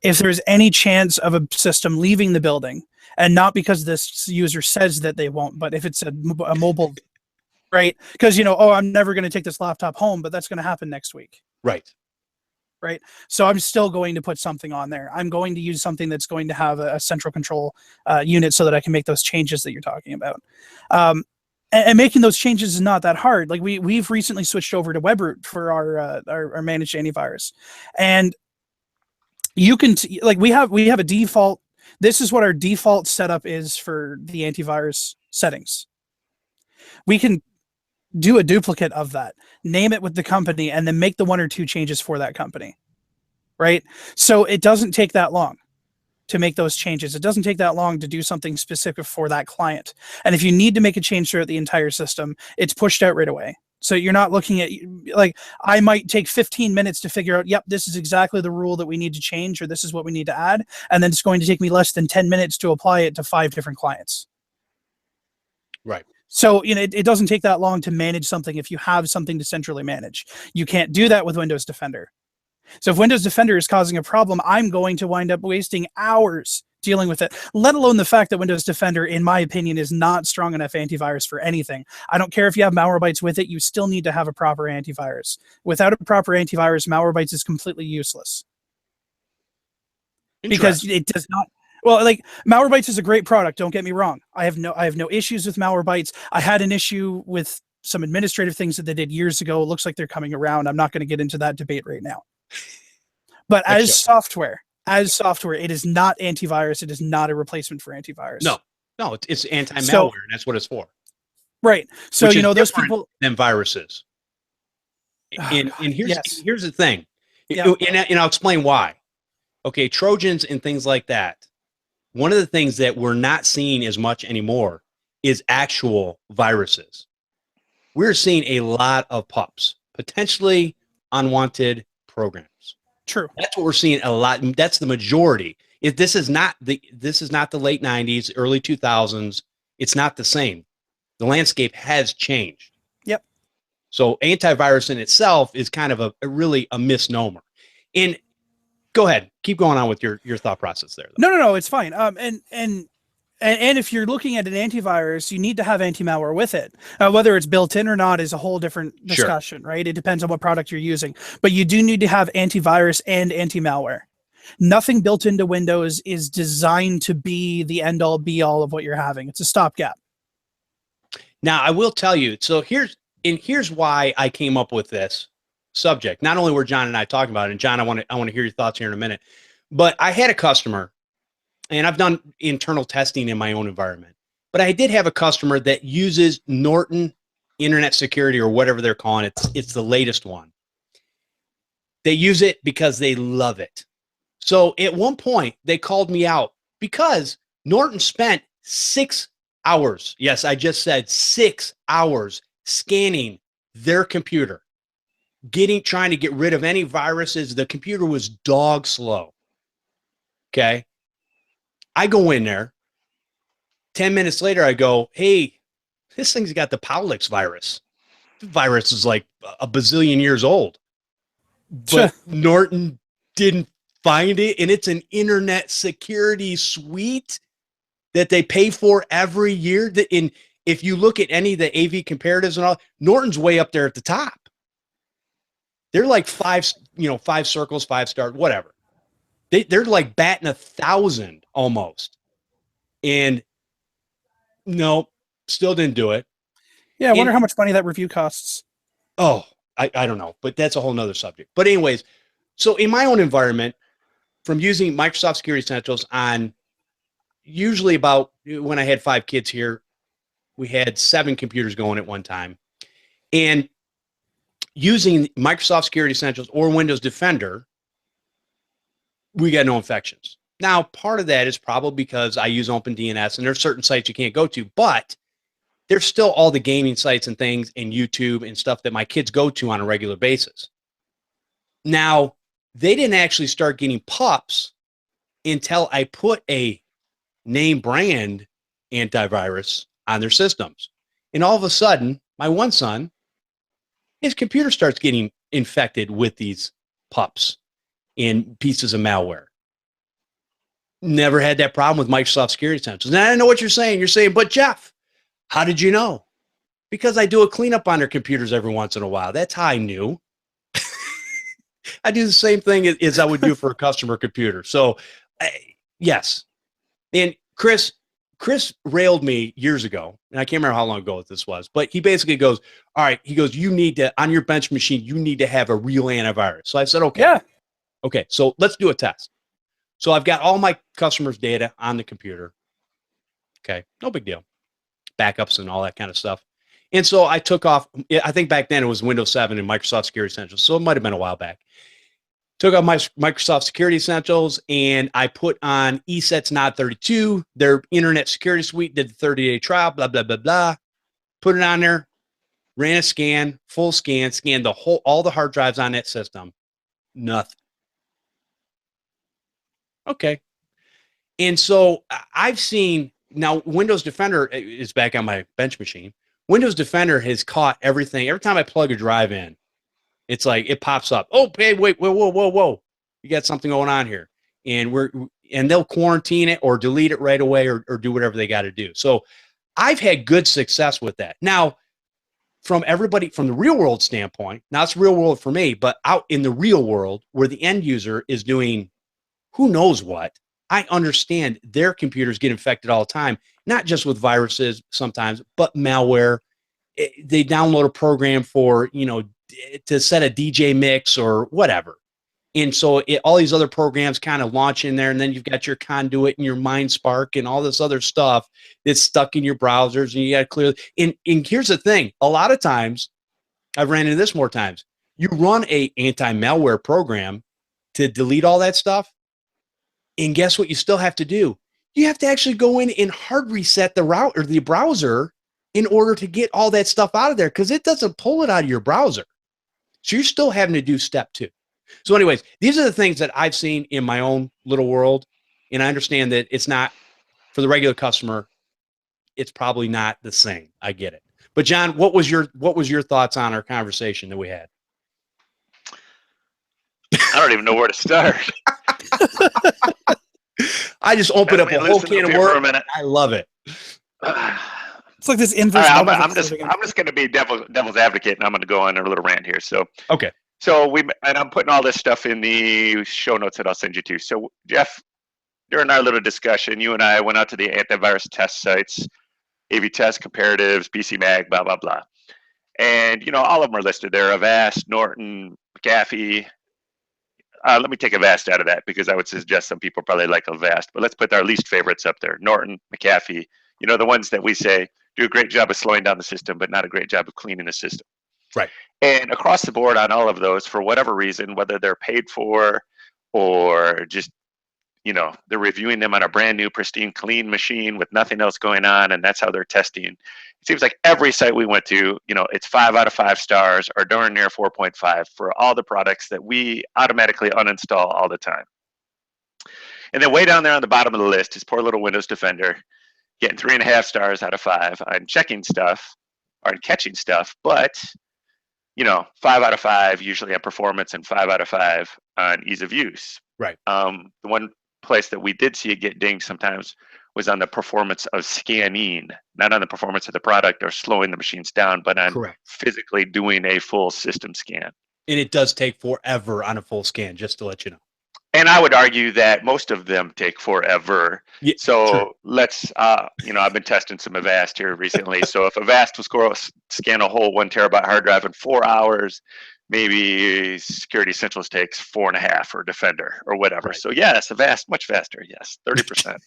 [SPEAKER 3] If there's any chance of a system leaving the building, and not because this user says that they won't, but if it's a mobile, right? Because, I'm never going to take this laptop home, but that's going to happen next week.
[SPEAKER 1] Right.
[SPEAKER 3] Right. So I'm still going to put something on there. I'm going to use something that's going to have a central control unit so that I can make those changes that you're talking about. And making those changes is not that hard. Like we've recently switched over to WebRoot for our managed antivirus, and you can we have a default. This is what our default setup is for the antivirus settings. We can do a duplicate of that, name it with the company, and then make the 1 or 2 changes for that company, right? So it doesn't take that long to make those changes. It doesn't take that long to do something specific for that client. And if you need to make a change throughout the entire system, it's pushed out right away. So you're not looking at, I might take 15 minutes to figure out, yep, this is exactly the rule that we need to change, or this is what we need to add. And then it's going to take me less than 10 minutes to apply it to 5 different clients.
[SPEAKER 1] Right.
[SPEAKER 3] So, it doesn't take that long to manage something if you have something to centrally manage. You can't do that with Windows Defender. So if Windows Defender is causing a problem, I'm going to wind up wasting hours dealing with it, let alone the fact that Windows Defender, in my opinion, is not strong enough antivirus for anything. I don't care if you have Malwarebytes with it, you still need to have a proper antivirus. Without a proper antivirus, Malwarebytes is completely useless. Because it does not. Well, Malwarebytes is a great product, don't get me wrong. I have no issues with Malwarebytes. I had an issue with some administrative things that they did years ago. It looks like they're coming around. I'm not going to get into that debate right now. But as software, it is not antivirus. It is not a replacement for antivirus.
[SPEAKER 1] No, it's anti-malware, and that's what it's for.
[SPEAKER 3] Right. So,
[SPEAKER 1] Which is
[SPEAKER 3] those people
[SPEAKER 1] than viruses. And here's the thing.
[SPEAKER 3] Yeah.
[SPEAKER 1] And I'll explain why. Okay, Trojans and things like that. One of the things that we're not seeing as much anymore is actual viruses. We're seeing a lot of pups, potentially unwanted programs.
[SPEAKER 3] True.
[SPEAKER 1] That's what we're seeing a lot. That's the majority. This is not the late 90s, early 2000s. It's not the same. The landscape has changed.
[SPEAKER 3] Yep.
[SPEAKER 1] So antivirus in itself is kind of a really a misnomer. And go ahead, keep going on with your thought process there.
[SPEAKER 3] No, it's fine. And if you're looking at an antivirus, you need to have anti-malware with it. Whether it's built in or not is a whole different discussion, right? It depends on what product you're using. But you do need to have antivirus and anti-malware. Nothing built into Windows is designed to be the end-all, be-all of what you're having. It's a stopgap.
[SPEAKER 1] Now, I will tell you, so here's why I came up with this subject. Not only were John and I talking about it, and John, I want to hear your thoughts here in a minute, but I had a customer, and I've done internal testing in my own environment, but I did have a customer that uses Norton Internet Security or whatever they're calling it. It's the latest one. They use it because they love it. So at one point, they called me out because Norton spent 6 hours. Yes, I just said 6 hours scanning their computer, trying to get rid of any viruses. The computer was dog slow. Okay. I go in there. 10 minutes later, I go, hey, this thing's got the Powlix virus. The virus is like a bazillion years old. But Norton didn't find it, and it's an internet security suite that they pay for every year. If you look at any of the AV comparatives and all, Norton's way up there at the top. They're like five circles, 5-star, whatever. They're like batting 1,000 almost. And no, still didn't do it.
[SPEAKER 3] Yeah, I wonder how much money that review costs.
[SPEAKER 1] Oh, I don't know, but that's a whole nother subject. But anyways, so in my own environment, from using Microsoft Security Essentials on usually about when I had 5 kids here, we had 7 computers going at one time. And using Microsoft Security Essentials or Windows Defender, we got no infections. Now, part of that is probably because I use OpenDNS and there's certain sites you can't go to, but there's still all the gaming sites and things and YouTube and stuff that my kids go to on a regular basis. Now, they didn't actually start getting pups until I put a name brand antivirus on their systems. And all of a sudden, my one son, his computer starts getting infected with these pups and pieces of malware. Never had that problem with Microsoft Security Essentials. And I know what you're saying. You're saying, but Jeff, how did you know? Because I do a cleanup on their computers every once in a while. That's how I knew. I do the same thing as I would do for a customer computer. So, yes. And Chris railed me years ago, and I can't remember how long ago this was, but he basically goes, all right, he goes, you need to, on your bench machine, you need to have a real antivirus. So I said, okay.
[SPEAKER 3] Yeah.
[SPEAKER 1] Okay, so let's do a test. So I've got all my customers' data on the computer. Okay, no big deal. Backups and all that kind of stuff. And so I took off, I think back then it was Windows 7 and Microsoft Security Essentials, so it might have been a while back. Took off my Microsoft Security Essentials, and I put on ESET's Nod 32, their Internet Security Suite, did the 30-day trial, blah, blah, blah, blah. Put it on there, ran a scan, full scan, scanned all the hard drives on that system. Nothing. Okay. And so I've seen, now Windows Defender is back on my bench machine. Windows Defender has caught everything. Every time I plug a drive in, it's like it pops up. Oh, hey, wait, whoa. You got something going on here. And they'll quarantine it or delete it right away or do whatever they got to do. So I've had good success with that. Now, from the real world standpoint, now it's real world for me, but out in the real world where the end user is doing who knows what, I understand their computers get infected all the time, not just with viruses sometimes, but malware. they download a program for, to set a DJ mix or whatever. And so all these other programs kind of launch in there, and then you've got your Conduit and your MindSpark and all this other stuff that's stuck in your browsers, and you got to clear. And here's the thing: a lot of times, I've ran into this more times. You run a anti-malware program to delete all that stuff, and guess what? You still have to do. You have to actually go in and hard reset the route or the browser in order to get all that stuff out of there, because it doesn't pull it out of your browser. So you're still having to do step 2. So anyways, these are the things that I've seen in my own little world. And I understand that it's not for the regular customer. It's probably not the same. I get it. But John, what was your thoughts on our conversation that we had?
[SPEAKER 2] I don't even know where to start.
[SPEAKER 1] I just opened up a whole can of worms. I love it.
[SPEAKER 3] It's like this inverse.
[SPEAKER 2] Right, I'm just going to be devil's advocate, and I'm going to go on a little rant here. So
[SPEAKER 1] okay.
[SPEAKER 2] So I'm putting all this stuff in the show notes that I'll send you to. So Jeff, during our little discussion, you and I went out to the antivirus test sites, AV Test, Comparatives, BC Mag, blah, blah, blah. And, all of them are listed there: Avast, Norton, McAfee. Let me take Avast out of that, because I would suggest some people probably like Avast, but let's put our least favorites up there: Norton, McAfee, the ones that we say do a great job of slowing down the system, but not a great job of cleaning the system.
[SPEAKER 1] Right.
[SPEAKER 2] And across the board on all of those, for whatever reason, whether they're paid for or just, they're reviewing them on a brand new, pristine, clean machine with nothing else going on, and that's how they're testing. It seems like every site we went to, it's 5 out of 5 stars or darn near 4.5 for all the products that we automatically uninstall all the time. And then way down there on the bottom of the list is poor little Windows Defender, getting 3.5 stars out of 5 on checking stuff or on catching stuff, but 5 out of 5 usually on performance and 5 out of 5 on ease of use.
[SPEAKER 1] Right.
[SPEAKER 2] The one place that we did see it get dinged sometimes was on the performance of scanning, not on the performance of the product or slowing the machines down, but on physically doing a full system scan. And
[SPEAKER 1] it does take forever on a full scan, just to let you know.
[SPEAKER 2] And I would argue that most of them take forever.
[SPEAKER 1] Yeah,
[SPEAKER 2] so
[SPEAKER 1] true.
[SPEAKER 2] Let's, I've been testing some Avast here recently. So if Avast will scan a whole 1 terabyte hard drive in 4 hours, maybe Security Essentials takes 4.5, or Defender or whatever. Right. So yes, Avast much faster. Yes, 30%.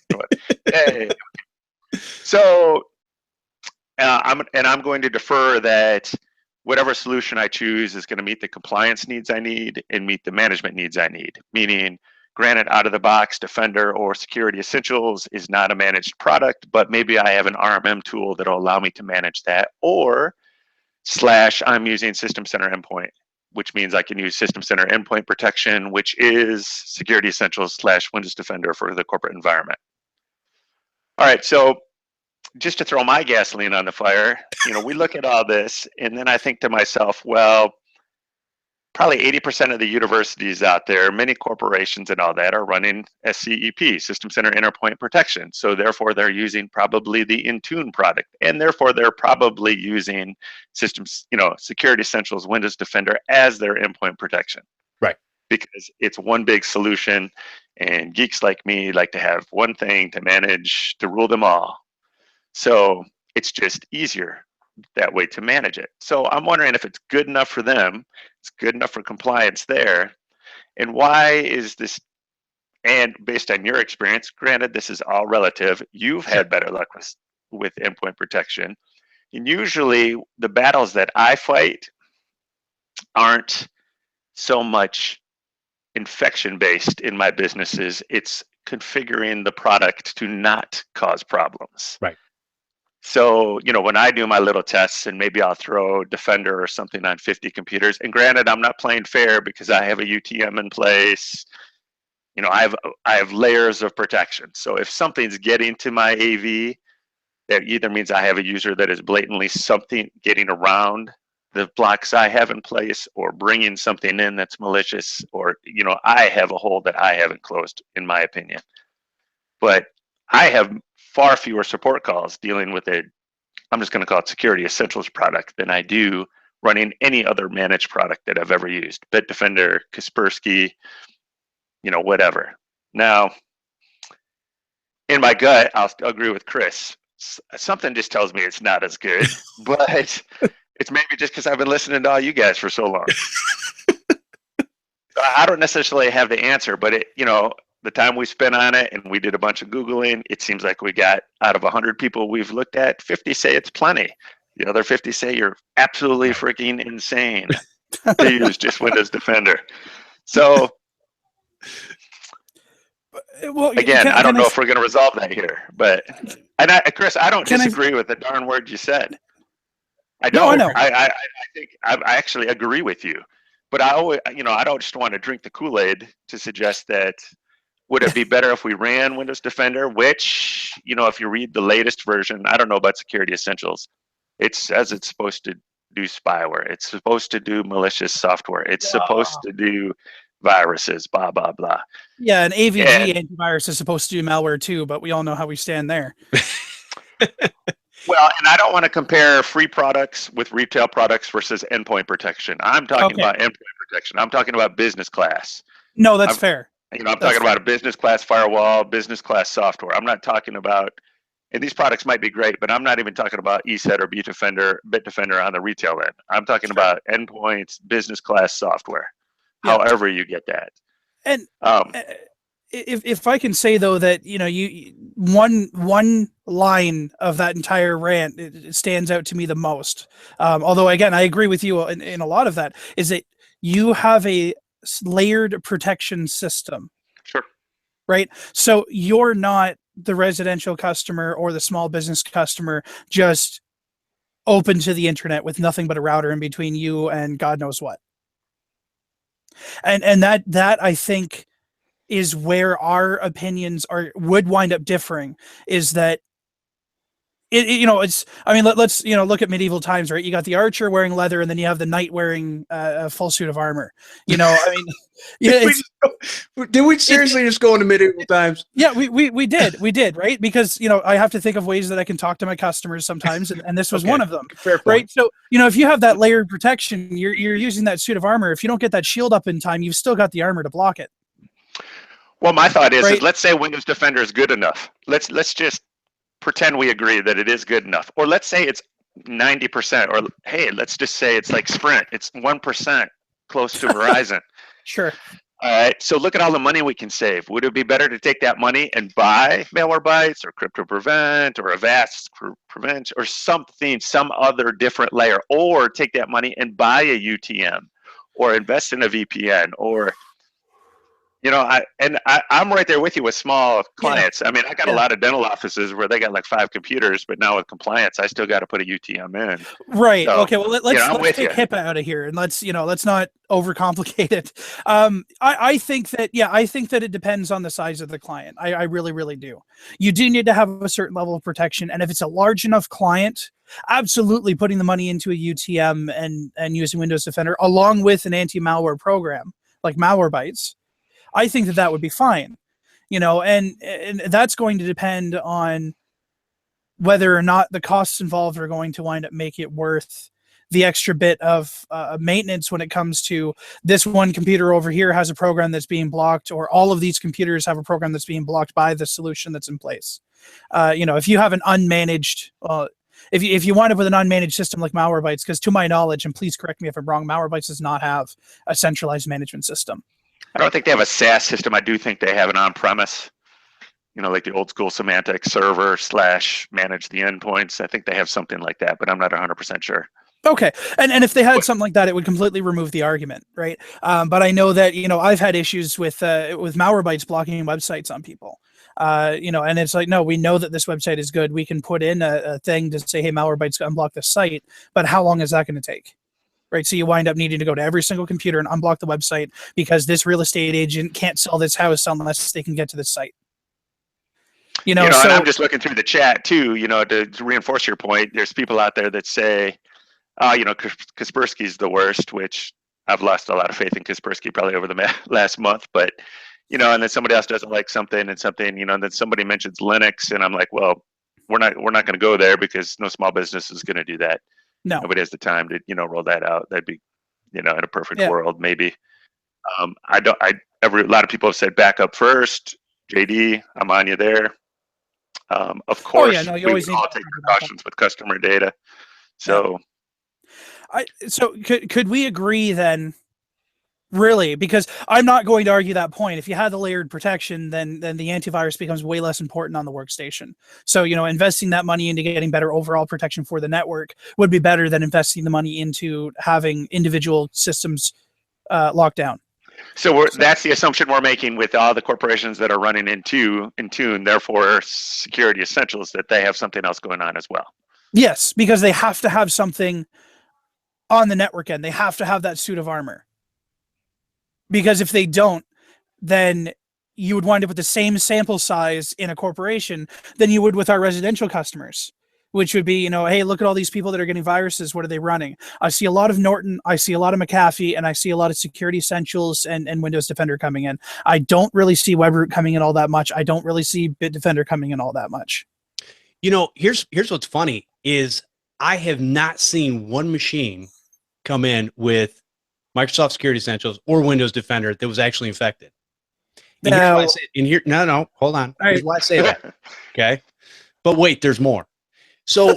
[SPEAKER 2] Hey. So I'm going to defer that whatever solution I choose is going to meet the compliance needs I need and meet the management needs I need. Meaning, granted, out of the box, Defender or Security Essentials is not a managed product, but maybe I have an RMM tool that'll allow me to manage that. Or / I'm using System Center Endpoint, which means I can use System Center Endpoint Protection, which is Security Essentials / Windows Defender for the corporate environment. All right, so just to throw my gasoline on the fire, we look at all this, and then I think to myself, well, probably 80% of the universities out there, many corporations and all that, are running SCEP, System Center Endpoint Protection. So therefore, they're using probably the Intune product, and therefore they're probably using systems, Security Essentials, Windows Defender as their endpoint protection.
[SPEAKER 1] Right.
[SPEAKER 2] Because it's one big solution, and geeks like me like to have one thing to manage, to rule them all. So it's just easier that way to manage it. So I'm wondering if it's good enough for them, it's good enough for compliance there, and why is this, and based on your experience, granted this is all relative, you've had better luck with endpoint protection, and usually the battles that I fight aren't so much infection based in my businesses, it's configuring the product to not cause problems.
[SPEAKER 1] Right.
[SPEAKER 2] So, when I do my little tests, and maybe I'll throw Defender or something on 50 computers, and granted, I'm not playing fair because I have a UTM in place. I have layers of protection. So if something's getting to my AV, that either means I have a user that is blatantly getting around the blocks I have in place, or bringing something in that's malicious, or, I have a hole that I haven't closed, in my opinion. But I have far fewer support calls dealing with I'm just going to call it Security Essentials product, than I do running any other managed product that I've ever used. Bitdefender, Kaspersky, whatever. Now, in my gut, I'll agree with Chris. something just tells me it's not as good, but it's maybe just because I've been listening to all you guys for so long. I don't necessarily have the answer, but the time we spent on it and we did a bunch of Googling, it seems like we got out of 100 people we've looked at, 50 say it's plenty. The other 50 say you're absolutely freaking insane to use just Windows Defender. So again, I don't know if we're going to resolve that here, but Chris, I don't disagree with the darn word you said. I don't. No, I know. I think I actually agree with you, but I always, I don't just want to drink the Kool-Aid to suggest that would it be better if we ran Windows Defender, which, if you read the latest version, I don't know about Security Essentials. It says it's supposed to do spyware. It's supposed to do malicious software. It's supposed to do viruses, blah, blah, blah.
[SPEAKER 3] Yeah, and AVG antivirus is supposed to do malware too, but we all know how we stand there.
[SPEAKER 2] Well, and I don't want to compare free products with retail products versus endpoint protection. I'm talking about endpoint protection. I'm talking about business class.
[SPEAKER 3] No, that's fair.
[SPEAKER 2] I'm talking about a business class firewall, business class software. I'm not talking about, and these products might be great, but I'm not even talking about ESET or Bitdefender on the retail end. I'm talking about endpoints, business class software, however you get that.
[SPEAKER 3] And if I can say though that one line of that entire rant it stands out to me the most. Although again, I agree with you in a lot of that, is that you have a layered protection system.
[SPEAKER 2] Sure.
[SPEAKER 3] Right. So you're not the residential customer or the small business customer just open to the internet with nothing but a router in between you and God knows what. And that I think is where our opinions would wind up differing, is that let's look at medieval times, right? You got the archer wearing leather, and then you have the knight wearing a full suit of armor. Did
[SPEAKER 1] we seriously just go into medieval times?
[SPEAKER 3] Yeah, we did, right? Because I have to think of ways that I can talk to my customers sometimes, and this was one of them.
[SPEAKER 1] Fair point.
[SPEAKER 3] Right? So if you have that layered protection, you're using that suit of armor. If you don't get that shield up in time, you've still got the armor to block it.
[SPEAKER 2] Well, my thought is let's say Windows Defender is good enough. Let's just pretend we agree that it is good enough. Or let's say it's 90%, or hey, let's just say it's like Sprint. It's 1% close to Verizon.
[SPEAKER 3] Sure.
[SPEAKER 2] All right. So look at all the money we can save. Would it be better to take that money and buy Malwarebytes or Crypto Prevent or Avast Prevent or something, some other different layer, or take that money and buy a UTM or invest in a VPN or I'm right there with you with small clients. Yeah. I mean, I got a lot of dental offices where they got like 5 computers, but now with compliance, I still got to put a UTM in.
[SPEAKER 3] Right. So, okay. Well, let's take HIPAA out of here, and let's not overcomplicate it. I think that it depends on the size of the client. I really, really do. You do need to have a certain level of protection, and if it's a large enough client, absolutely putting the money into a UTM and using Windows Defender along with an anti-malware program like Malwarebytes, I think that would be fine, and that's going to depend on whether or not the costs involved are going to wind up make it worth the extra bit of maintenance when it comes to this one computer over here has a program that's being blocked, or all of these computers have a program that's being blocked by the solution that's in place. If you have an unmanaged, if you wind up with an unmanaged system like Malwarebytes, because to my knowledge, and please correct me if I'm wrong, Malwarebytes does not have a centralized management system.
[SPEAKER 2] I don't think they have a SaaS system. I do think they have an on-premise, like the old school Symantec server / manage the endpoints. I think they have something like that, but I'm not 100% sure.
[SPEAKER 3] Okay. And if they had something like that, it would completely remove the argument, right? But I know that, I've had issues with Malwarebytes blocking websites on people. And it's like, no, we know that this website is good. We can put in a thing to say, hey, Malwarebytes unblock this site, but how long is that going to take? Right, so you wind up needing to go to every single computer and unblock the website because this real estate agent can't sell this house unless they can get to this site. So, and
[SPEAKER 2] I'm just looking through the chat too. To reinforce your point, there's people out there that say, Kaspersky's the worst, which I've lost a lot of faith in Kaspersky probably over the last month. But and then somebody else doesn't like something, and then somebody mentions Linux, and I'm like, well, we're not going to go there because no small business is going to do that.
[SPEAKER 3] No.
[SPEAKER 2] Nobody has the time to, roll that out. That'd be, in a perfect world, maybe. A lot of people have said back up first. JD, I'm on you there. Of course,
[SPEAKER 3] yeah, no, you
[SPEAKER 2] we
[SPEAKER 3] always
[SPEAKER 2] would
[SPEAKER 3] need
[SPEAKER 2] all
[SPEAKER 3] to
[SPEAKER 2] take
[SPEAKER 3] think about that.
[SPEAKER 2] precautions with customer data. So
[SPEAKER 3] So could we agree then? Really, because I'm not going to argue that point. If you had the layered protection, then the antivirus becomes way less important on the workstation. So, investing that money into getting better overall protection for the network would be better than investing the money into having individual systems locked down.
[SPEAKER 2] So that's the assumption we're making with all the corporations that are running in tune. Therefore, security essentials, that they have something else going on as well.
[SPEAKER 3] Yes, because they have to have something on the network end. They have to have that suit of armor. Because if they don't, then you would wind up with the same sample size in a corporation than you would with our residential customers, which would be, hey, look at all these people that are getting viruses. What are they running? I see a lot of Norton, I see a lot of McAfee, and I see a lot of Security Essentials and Windows Defender coming in. I don't really see WebRoot coming in all that much. I don't really see Bitdefender coming in all that much.
[SPEAKER 1] Here's what's funny is I have not seen one machine come in with Microsoft Security Essentials or Windows Defender that was actually infected. And here's why I say, no, hold on. Here's why I say that. Okay. But wait, there's more. So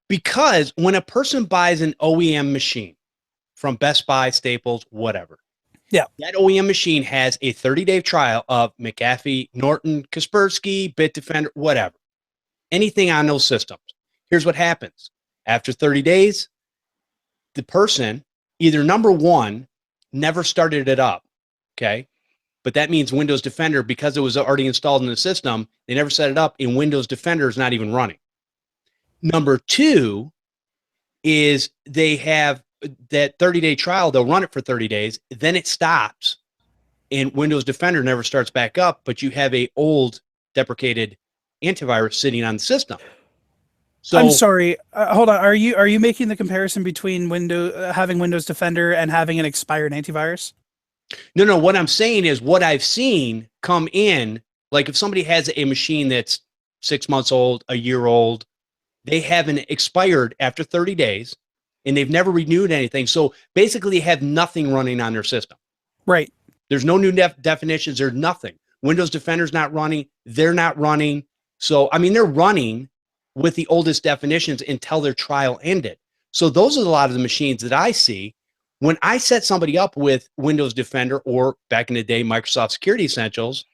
[SPEAKER 1] because when a person buys an OEM machine from Best Buy, Staples, whatever, that OEM machine has a 30-day trial of McAfee, Norton, Kaspersky, Bitdefender, whatever, anything on those systems. Here's what happens. After 30 days, the person either number one, never started it up, okay? But that means Windows Defender, because it was already installed in the system, they never set it up, and Windows Defender is not even running. Number two is they have that 30-day trial. They'll run it for 30 days, then it stops, and Windows Defender never starts back up, but you have a old deprecated antivirus sitting on the system. So,
[SPEAKER 3] I'm sorry. Hold on. Are you making the comparison between having Windows Defender and having an expired antivirus?
[SPEAKER 1] No. What I'm saying is what I've seen come in. Like if somebody has a machine that's 6 months old, a year old, they haven't expired after 30 days, and they've never renewed anything. So basically, they have nothing running on their system.
[SPEAKER 3] Right.
[SPEAKER 1] There's no new definitions. There's nothing. Windows Defender's not running. They're not running. So I mean, they're running with the oldest definitions until their trial ended. So those are a lot of the machines that I see. When I set somebody up with Windows Defender or back in the day, Microsoft Security Essentials,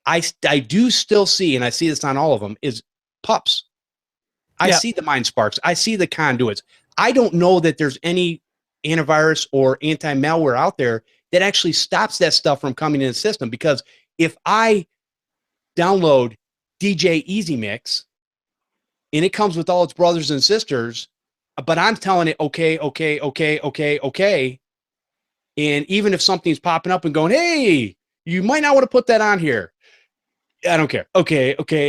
[SPEAKER 1] I do still see, and I see this on all of them, is pups. I see the MineSparks. I see the conduits. I don't know that there's any antivirus or anti-malware out there that actually stops that stuff from coming in the system. Because if I download DJ Easy Mix, and it comes with all its brothers and sisters, but I'm telling it, okay. And even if something's popping up and going, hey, you might not want to put that on here. I don't care. Okay.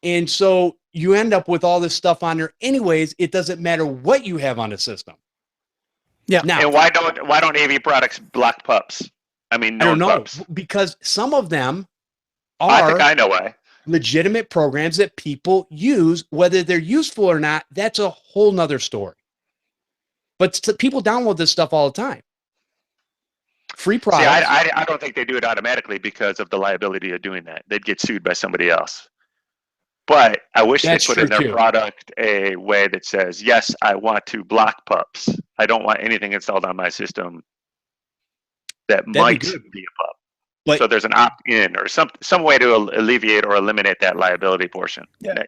[SPEAKER 1] And so you end up with all this stuff on there. Anyways, it doesn't matter what you have on the system.
[SPEAKER 3] Yeah.
[SPEAKER 2] Now, and why don't AV products block pups? I mean, known pups.
[SPEAKER 1] Because some of them are.
[SPEAKER 2] I think I know why.
[SPEAKER 1] Legitimate programs that people use, whether they're useful or not, that's a whole nother story. But people download this stuff all the time. Free products.
[SPEAKER 2] See, I don't think they do it automatically because of the liability of doing that. They'd get sued by somebody else. But I wish they put in their product a way that says, yes, I want to block pups. I don't want anything installed on my system that might be a pup. But, so there's an opt-in or some way to alleviate or eliminate that liability portion.
[SPEAKER 3] Yeah.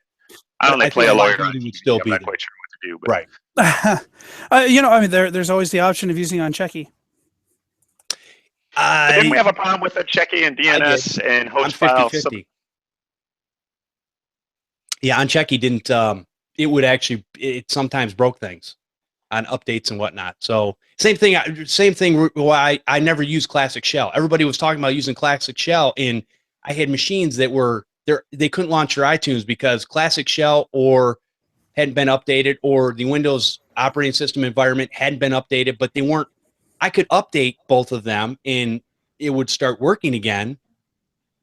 [SPEAKER 2] I only play a lawyer.
[SPEAKER 1] Would still be
[SPEAKER 2] I'm not quite sure what to do. But.
[SPEAKER 3] Right. There's always the option of using on Checky.
[SPEAKER 2] Didn't we have a problem with the Checky and DNS and host files?
[SPEAKER 1] Yeah, on Checky didn't. It sometimes broke things on updates and whatnot. So same thing. Why I never used Classic Shell. Everybody was talking about using Classic Shell, and I had machines that were there. They couldn't launch your iTunes because Classic Shell or hadn't been updated, or the Windows operating system environment hadn't been updated, but they weren't. I could update both of them, and it would start working again.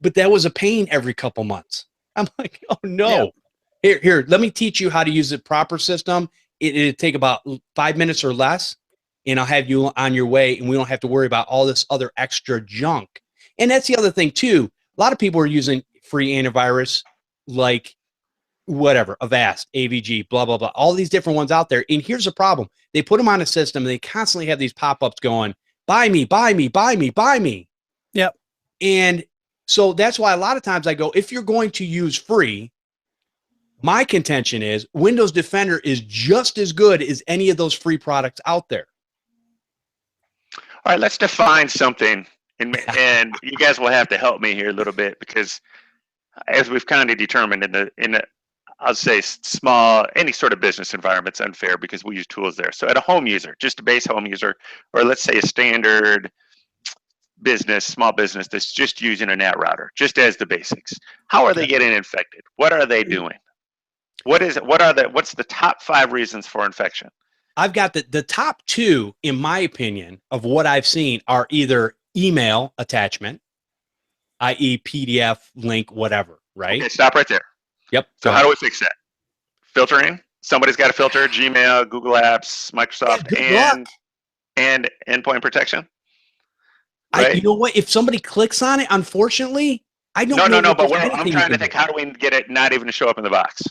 [SPEAKER 1] But that was a pain every couple months. I'm like, oh no. Yeah. Here, let me teach you how to use the proper system. It'd take about 5 minutes or less, and I'll have you on your way, and we don't have to worry about all this other extra junk. And that's the other thing, too. A lot of people are using free antivirus like whatever, Avast, AVG, blah, blah, blah, all these different ones out there. And here's the problem. They put them on a system and they constantly have these pop-ups going, buy me, buy me, buy me, buy me.
[SPEAKER 3] Yep.
[SPEAKER 1] And so that's why a lot of times I go, if you're going to use free, my contention is Windows Defender is just as good as any of those free products out there.
[SPEAKER 2] All right, let's define something. And you guys will have to help me here a little bit, because as we've kind of determined in the I'll say small, any sort of business environment's unfair because we use tools there. So at a home user, just a base home user, or let's say a standard business, small business that's just using a NAT router, just as the basics. How are they getting infected? What are they doing? What's the top 5 reasons for infection?
[SPEAKER 1] I've got the top 2, in my opinion, of what I've seen are either email attachment, i.e. PDF, link, whatever, right?
[SPEAKER 2] Okay, stop right there.
[SPEAKER 1] Yep.
[SPEAKER 2] So how do we fix that? Filtering. Somebody's got to filter Gmail, Google Apps, Microsoft, and endpoint protection. Right?
[SPEAKER 1] You know what? If somebody clicks on it, unfortunately, I don't know.
[SPEAKER 2] No. But I'm trying to think, how do we get it not even to show up in the box?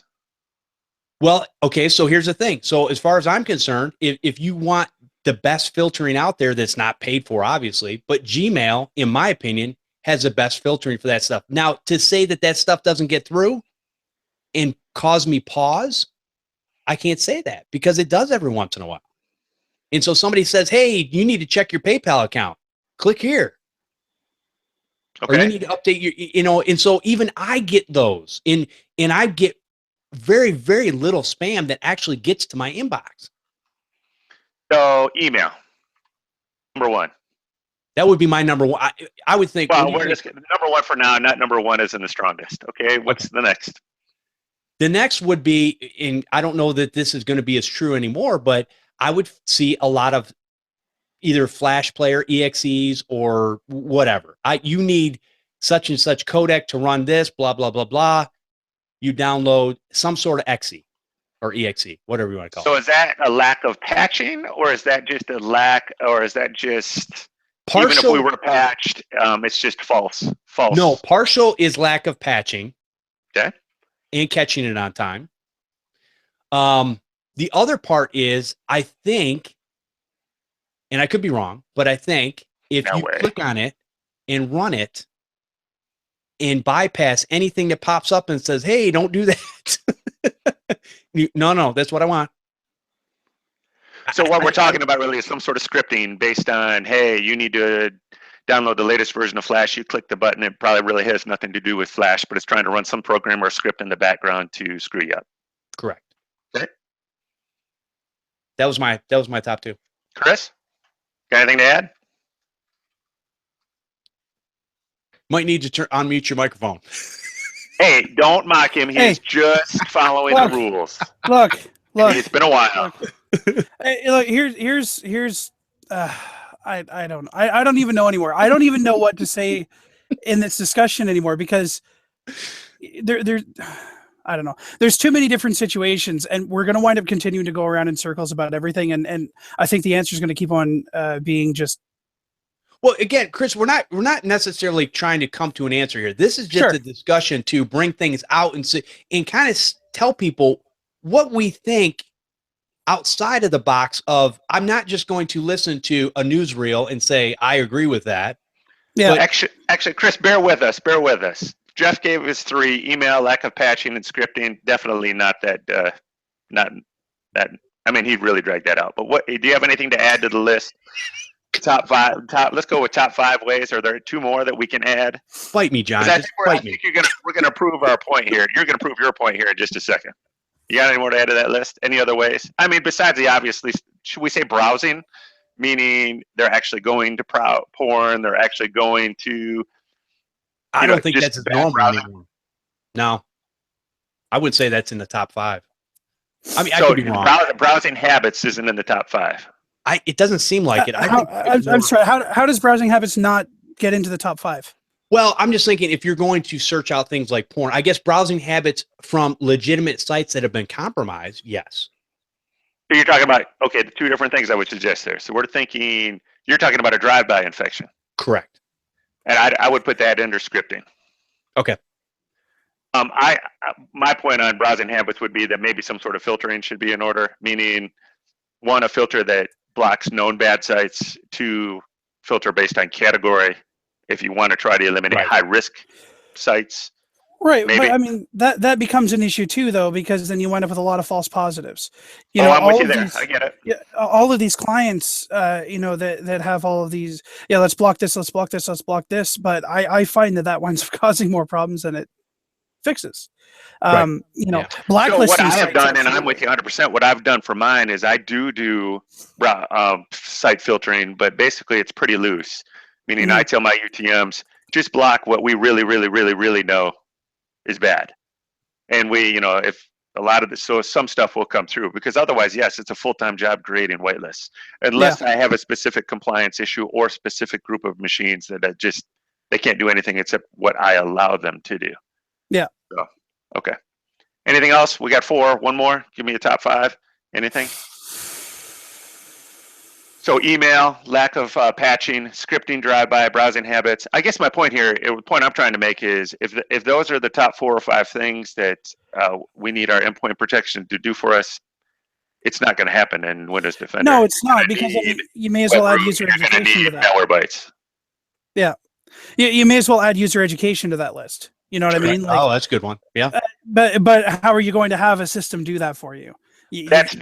[SPEAKER 1] Well, okay. So here's the thing. So as far as I'm concerned, if you want the best filtering out there that's not paid for, obviously, but Gmail, in my opinion, has the best filtering for that stuff. Now, to say that stuff doesn't get through and cause me pause, I can't say that, because it does every once in a while. And so somebody says, hey, you need to check your PayPal account. Click here. Okay. Or you need to update your, and so even I get those, and I get very, very little spam that actually gets to my inbox.
[SPEAKER 2] So email, number 1.
[SPEAKER 1] That would be my number 1. I would think.
[SPEAKER 2] Well, we're just number 1 for now. Not number 1 isn't the strongest. Okay. What's the next?
[SPEAKER 1] The next would be, and I don't know that this is going to be as true anymore, but I would see a lot of either Flash player, EXEs, or whatever. You need such and such codec to run this, blah, blah, blah, blah. You download some sort of exe or EXE, whatever you want to call it.
[SPEAKER 2] So is that a lack of patching, or is that just a lack, or is that just partial? Even if we were patched, it's just false?
[SPEAKER 1] No, partial is lack of patching.
[SPEAKER 2] Okay.
[SPEAKER 1] And catching it on time. The other part is, I think, and I could be wrong, but I think if you click on it and run it and bypass anything that pops up and says, hey, don't do that. No, that's what I want.
[SPEAKER 2] So what we're talking about really is some sort of scripting based on, hey, you need to download the latest version of Flash. You click the button. It probably really has nothing to do with Flash, but it's trying to run some program or script in the background to screw you up.
[SPEAKER 1] Correct.
[SPEAKER 2] Okay.
[SPEAKER 1] That was my top 2.
[SPEAKER 2] Chris, got anything to add?
[SPEAKER 1] Might need to unmute your microphone.
[SPEAKER 2] Hey, don't mock him. He's just following the rules.
[SPEAKER 3] Look.
[SPEAKER 2] It's been a while.
[SPEAKER 3] Look, here's. I don't even know anymore. I don't even know what to say in this discussion anymore, because I don't know. There's too many different situations, and we're going to wind up continuing to go around in circles about everything. And I think the answer is going to keep on being just.
[SPEAKER 1] Well, again, Chris, we're not necessarily trying to come to an answer here. This is just a discussion to bring things out and kind of tell people what we think outside of the box of, I'm not just going to listen to a newsreel and say, I agree with that.
[SPEAKER 2] Yeah. Actually, Chris, bear with us. Jeff gave us 3: email, lack of patching, and scripting. Definitely not that. I mean, he really dragged that out. But do you have anything to add to the list? Top 5. Let's go with top 5 ways. Are there 2 more that we can add?
[SPEAKER 1] Fight me, John.
[SPEAKER 2] I think we're gonna prove our point here. You're gonna prove your point here in just a second. You got any more to add to that list? Any other ways? I mean, besides the obviously, should we say browsing? Meaning they're actually going to porn. They're actually going to.
[SPEAKER 1] I don't think that's normal anymore. No, I would say that's in the top 5. I mean, I could be wrong.
[SPEAKER 2] Browsing habits isn't in the top 5.
[SPEAKER 1] It doesn't seem like it.
[SPEAKER 3] I'm sorry. How does browsing habits not get into the top 5?
[SPEAKER 1] Well, I'm just thinking, if you're going to search out things like porn, I guess browsing habits from legitimate sites that have been compromised, yes.
[SPEAKER 2] So you're talking about, the 2 different things I would suggest there. So we're thinking, you're talking about a drive-by infection.
[SPEAKER 1] Correct.
[SPEAKER 2] And I would put that under scripting.
[SPEAKER 1] Okay.
[SPEAKER 2] My point on browsing habits would be that maybe some sort of filtering should be in order, meaning one, a filter that blocks known bad sites, two, filter based on category if you want to try to eliminate
[SPEAKER 1] Right.
[SPEAKER 2] high risk sites.
[SPEAKER 3] Right,
[SPEAKER 2] Maybe.
[SPEAKER 3] but I mean that becomes an issue too, though, because then you wind up with a lot of false positives.
[SPEAKER 2] I'm with you
[SPEAKER 3] of
[SPEAKER 2] there.
[SPEAKER 3] these,
[SPEAKER 2] I get it.
[SPEAKER 3] yeah, all of these clients, that have all of these. Yeah, let's block this, let's block this, let's block this. But I find that winds up causing more problems than it fixes.
[SPEAKER 1] Right.
[SPEAKER 2] So
[SPEAKER 3] Blacklisting.
[SPEAKER 2] what I have
[SPEAKER 3] sites,
[SPEAKER 2] done, and I'm
[SPEAKER 3] absolutely.
[SPEAKER 2] with you 100%. What I've done for mine is I do site filtering, but basically it's pretty loose. Meaning I tell my UTMs just block what we really, really, really, really know is bad, and we, if a lot of this, so some stuff will come through, because otherwise, yes, it's a full-time job creating whitelists, unless I have a specific compliance issue or specific group of machines that they can't do anything except what I allow them to do.
[SPEAKER 3] Yeah.
[SPEAKER 2] So, okay. Anything else? We got 4. One more. Give me a top 5. Anything? So email, lack of patching, scripting, drive-by, browsing habits. I guess my point here, the point I'm trying to make is, if those are the top 4 or 5 things that we need our endpoint protection to do for us, it's not going to happen in Windows Defender.
[SPEAKER 3] No, it's not, because you may as well add user education to that.
[SPEAKER 2] Malware bites.
[SPEAKER 3] Yeah, you may as well add user education to that list. You know what I mean?
[SPEAKER 1] Like, that's a good one. Yeah.
[SPEAKER 3] But how are you going to have a system do that for you?
[SPEAKER 2] That's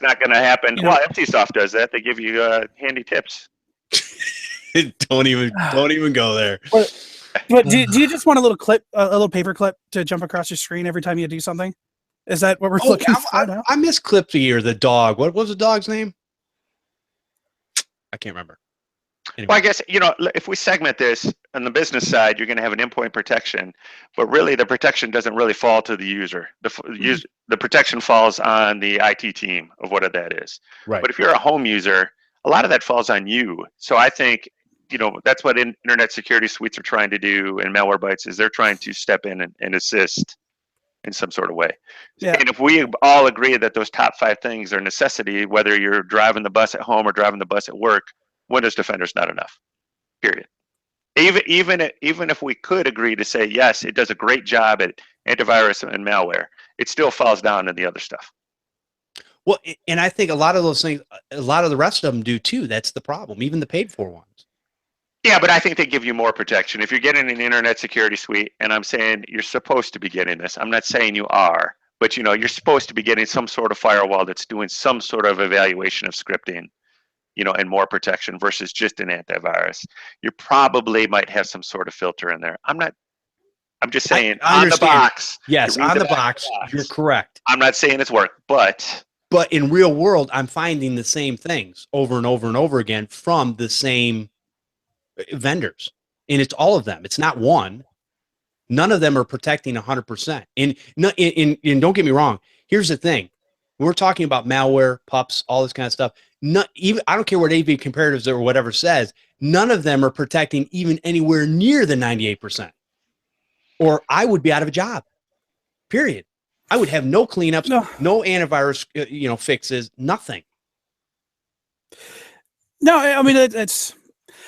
[SPEAKER 2] not going to happen. Well, MTSoft does that. They give you handy tips.
[SPEAKER 1] Don't even go there.
[SPEAKER 3] But do you just want a little paper clip to jump across your screen every time you do something? Is that what we're looking for now?
[SPEAKER 1] I miss Clippy or the dog. What was the dog's name? I can't remember. Anyway.
[SPEAKER 2] Well, I guess, if we segment this on the business side, you're going to have an endpoint protection, but really the protection doesn't really fall to the user. The protection falls on the IT team of what that is.
[SPEAKER 1] Right.
[SPEAKER 2] But if you're a home user, a lot of that falls on you. So I think, that's what internet security suites are trying to do, and Malwarebytes is they're trying to step in and assist in some sort of way. Yeah. And if we all agree that those top 5 things are necessity, whether you're driving the bus at home or driving the bus at work, Windows Defender is not enough, period. Even if we could agree to say, yes, it does a great job at antivirus and malware, it still falls down in the other stuff.
[SPEAKER 1] Well, and I think a lot of those things, a lot of the rest of them do too. That's the problem, even the paid for ones.
[SPEAKER 2] Yeah, but I think they give you more protection. If you're getting an internet security suite, and I'm saying you're supposed to be getting this, I'm not saying you are, but you're supposed to be getting some sort of firewall that's doing some sort of evaluation of scripting, and more protection versus just an antivirus. You probably might have some sort of filter in there. I'm just saying on the box.
[SPEAKER 1] Yes, on the box, you're correct.
[SPEAKER 2] I'm not saying it's work, but
[SPEAKER 1] in real world, I'm finding the same things over and over and over again from the same vendors. And it's all of them. It's not one. None of them are protecting 100%. And don't get me wrong. Here's the thing. We're talking about malware, pups, all this kind of stuff. I don't care what AV Comparatives or whatever says. None of them are protecting even anywhere near the 98%. Or I would be out of a job. Period. I would have no cleanups, no antivirus, fixes, nothing.
[SPEAKER 3] No, I mean it's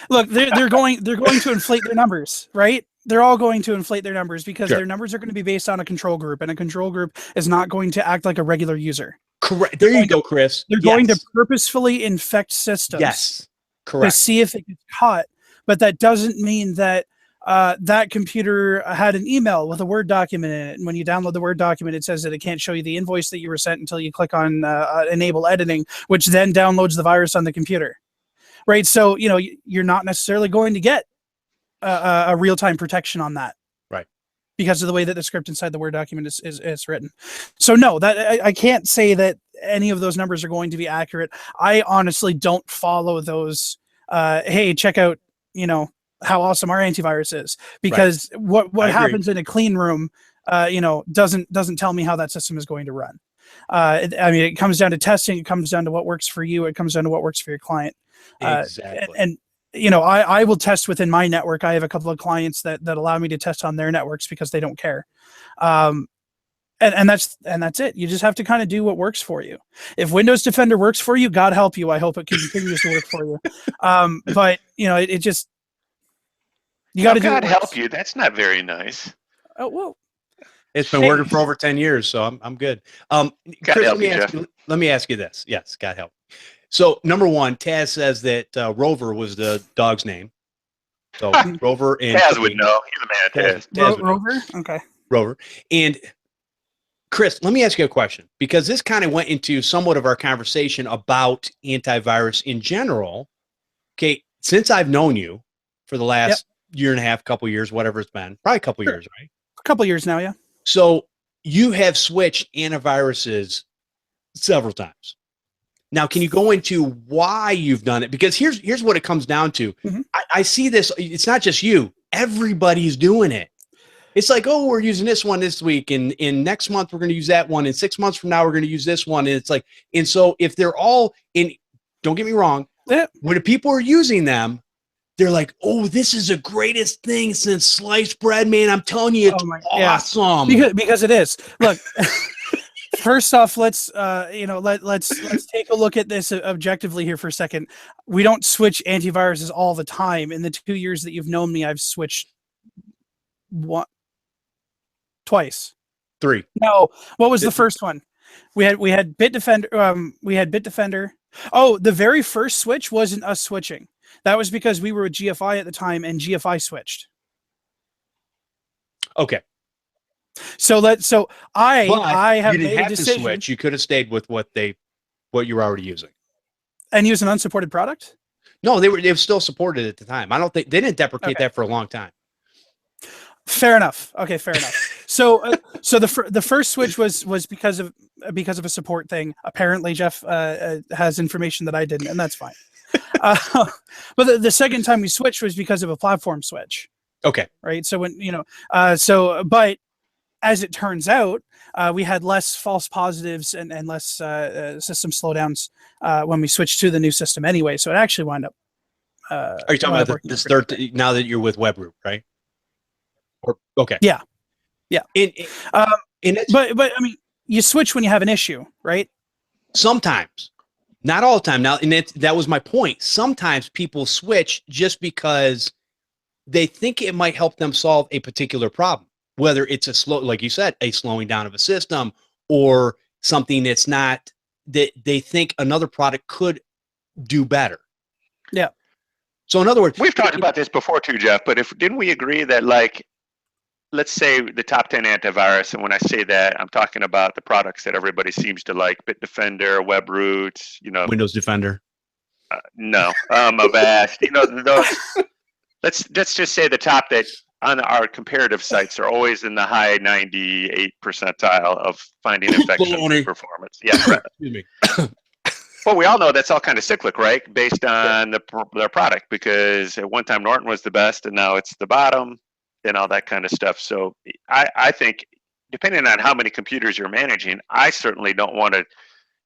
[SPEAKER 3] look. They're going to inflate their numbers, right? They're all going to inflate their numbers because their numbers are going to be based on a control group, and a control group is not going to act like a regular user.
[SPEAKER 1] Correct. There you go, Chris.
[SPEAKER 3] They're going to purposefully infect systems.
[SPEAKER 1] Yes. Correct.
[SPEAKER 3] To see if it gets caught, but that doesn't mean that that computer had an email with a Word document in it, and when you download the Word document, it says that it can't show you the invoice that you were sent until you click on enable editing, which then downloads the virus on the computer. Right. So, you're not necessarily going to get a real-time protection on that.
[SPEAKER 1] Right.
[SPEAKER 3] Because of the way that the script inside the Word document is written. So no, that I can't say that any of those numbers are going to be accurate. I honestly don't follow those. Hey, check out, how awesome our antivirus is, because what happens in a clean room, doesn't tell me how that system is going to run. It comes down to testing. It comes down to what works for you. It comes down to what works for your client.
[SPEAKER 1] Exactly.
[SPEAKER 3] And I will test within my network. I have a couple of clients that allow me to test on their networks because they don't care. And that's it. You just have to kind of do what works for you. If Windows Defender works for you, God help you. I hope it continues to work for you. But it just, you got to do.
[SPEAKER 2] God help you. That's not very nice.
[SPEAKER 3] Oh, well,
[SPEAKER 1] It's been working for over 10 years, so I'm good. Chris, let me ask you this. Yes, God help. So, number one, Taz says that Rover was the dog's name. So, Rover and
[SPEAKER 2] Taz would know. He's a man, Taz.
[SPEAKER 3] Rover? Okay.
[SPEAKER 1] Rover. And Chris, let me ask you a question, because this kind of went into somewhat of our conversation about antivirus in general. Okay, since I've known you for the last year and a half, couple years, whatever it's been, probably a couple years, right?
[SPEAKER 3] A couple years now, yeah.
[SPEAKER 1] So you have switched antiviruses several times. Now, can you go into why you've done it? Because here's what it comes down to.
[SPEAKER 3] Mm-hmm.
[SPEAKER 1] I see this. It's not just you. Everybody's doing it. It's like, oh, we're using this one this week, and in next month we're going to use that one, and 6 months from now we're going to use this one. And it's like, and so if they're all in, don't get me wrong, when people are using them, they're like, oh, this is the greatest thing since sliced bread, man. I'm telling you, it's awesome.
[SPEAKER 3] Because it is. Look, first off, let's take a look at this objectively here for a second. We don't switch antiviruses all the time. In the 2 years that you've known me, I've switched twice.
[SPEAKER 1] 3.
[SPEAKER 3] No, what was the first one? We had Bitdefender. We had Bitdefender. Oh, the very first switch wasn't us switching. That was because we were with GFI at the time, and GFI switched.
[SPEAKER 1] Okay.
[SPEAKER 3] So I have made a decision.
[SPEAKER 1] To switch. You could have stayed with what you were already using,
[SPEAKER 3] and use an unsupported product.
[SPEAKER 1] No, they were still supported at the time. I don't think they didn't deprecate that for a long time.
[SPEAKER 3] Fair enough. Okay, fair enough. So the first switch was because of a support thing. Apparently, Jeff has information that I didn't, and that's fine. But the second time we switched was because of a platform switch.
[SPEAKER 1] Okay.
[SPEAKER 3] Right. So when but as it turns out, we had less false positives and less system slowdowns when we switched to the new system anyway. So it actually wound up.
[SPEAKER 1] Are you talking about this third? Now that you're with WebRoot, right? Okay.
[SPEAKER 3] Yeah.
[SPEAKER 1] But
[SPEAKER 3] I mean, you switch when you have an issue, right?
[SPEAKER 1] Sometimes, not all the time. Now, and that was my point. Sometimes people switch just because they think it might help them solve a particular problem, whether it's like you said, a slowing down of a system or something that's not that they think another product could do better.
[SPEAKER 3] Yeah.
[SPEAKER 2] So in other words, we've talked about this before too, Jeff, but didn't we agree that, like, let's say the top 10 antivirus, and when I say that, I'm talking about the products that everybody seems to like: Bitdefender, WebRoot,
[SPEAKER 1] Windows Defender.
[SPEAKER 2] No, Avast. Those. Let's just say the top that on our comparative sites are always in the high 98th percentile of finding infection performance. Yeah.
[SPEAKER 1] Excuse me.
[SPEAKER 2] Well, we all know that's all kind of cyclic, right? Based on their product, because at one time Norton was the best, and now it's the bottom, and all that kind of stuff. So I think, depending on how many computers you're managing, I certainly don't want to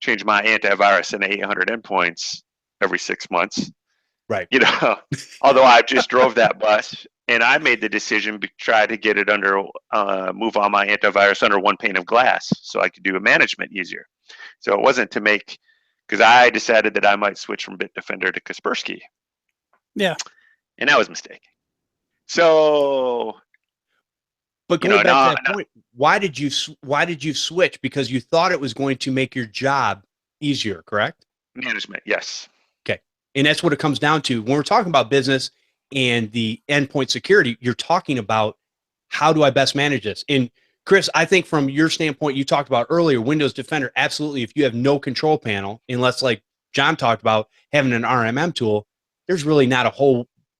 [SPEAKER 2] change my antivirus in 800 endpoints every 6 months.
[SPEAKER 1] Right.
[SPEAKER 2] Although I just drove that bus, and I made the decision to try to get it move all my antivirus under one pane of glass so I could do a management easier. So it wasn't because I decided that I might switch from Bitdefender to Kaspersky.
[SPEAKER 3] Yeah.
[SPEAKER 2] And that was a mistake. So,
[SPEAKER 1] but going back to that point, why did you switch? Because you thought it was going to make your job easier, correct?
[SPEAKER 2] Management, yes.
[SPEAKER 1] Okay. And that's what it comes down to. When we're talking about business and the endpoint security, you're talking about how do I best manage this? And Chris, I think from your standpoint, you talked about earlier, Windows Defender, absolutely. If you have no control panel, unless, like John talked about, having an RMM tool, there's really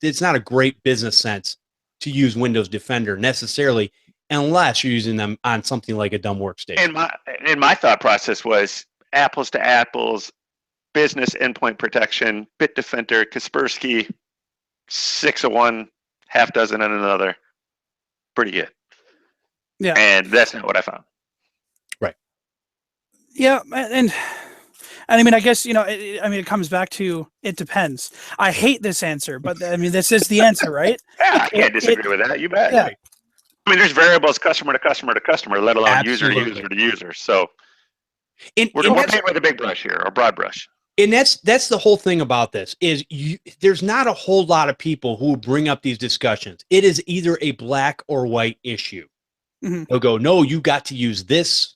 [SPEAKER 1] it's not a great business sense to use Windows Defender necessarily, unless you're using them on something like a dumb workstation.
[SPEAKER 2] And my thought process was apples to apples, business endpoint protection, Bitdefender, Kaspersky, 6 of one, half dozen in another. Pretty good.
[SPEAKER 3] Yeah.
[SPEAKER 2] And that's not what I found.
[SPEAKER 1] Right.
[SPEAKER 3] Yeah. And I mean, I guess, it comes back to, it depends. I hate this answer, but I mean, this is the answer, right?
[SPEAKER 2] Yeah, I can't disagree with that. You bet.
[SPEAKER 3] Yeah.
[SPEAKER 2] I mean, there's variables customer to customer to customer, let alone user to user to user. So we're painting with a big brush here, or broad brush.
[SPEAKER 1] And that's the whole thing about this is there's not a whole lot of people who bring up these discussions. It is either a black or white issue. They'll go, no, you got to use this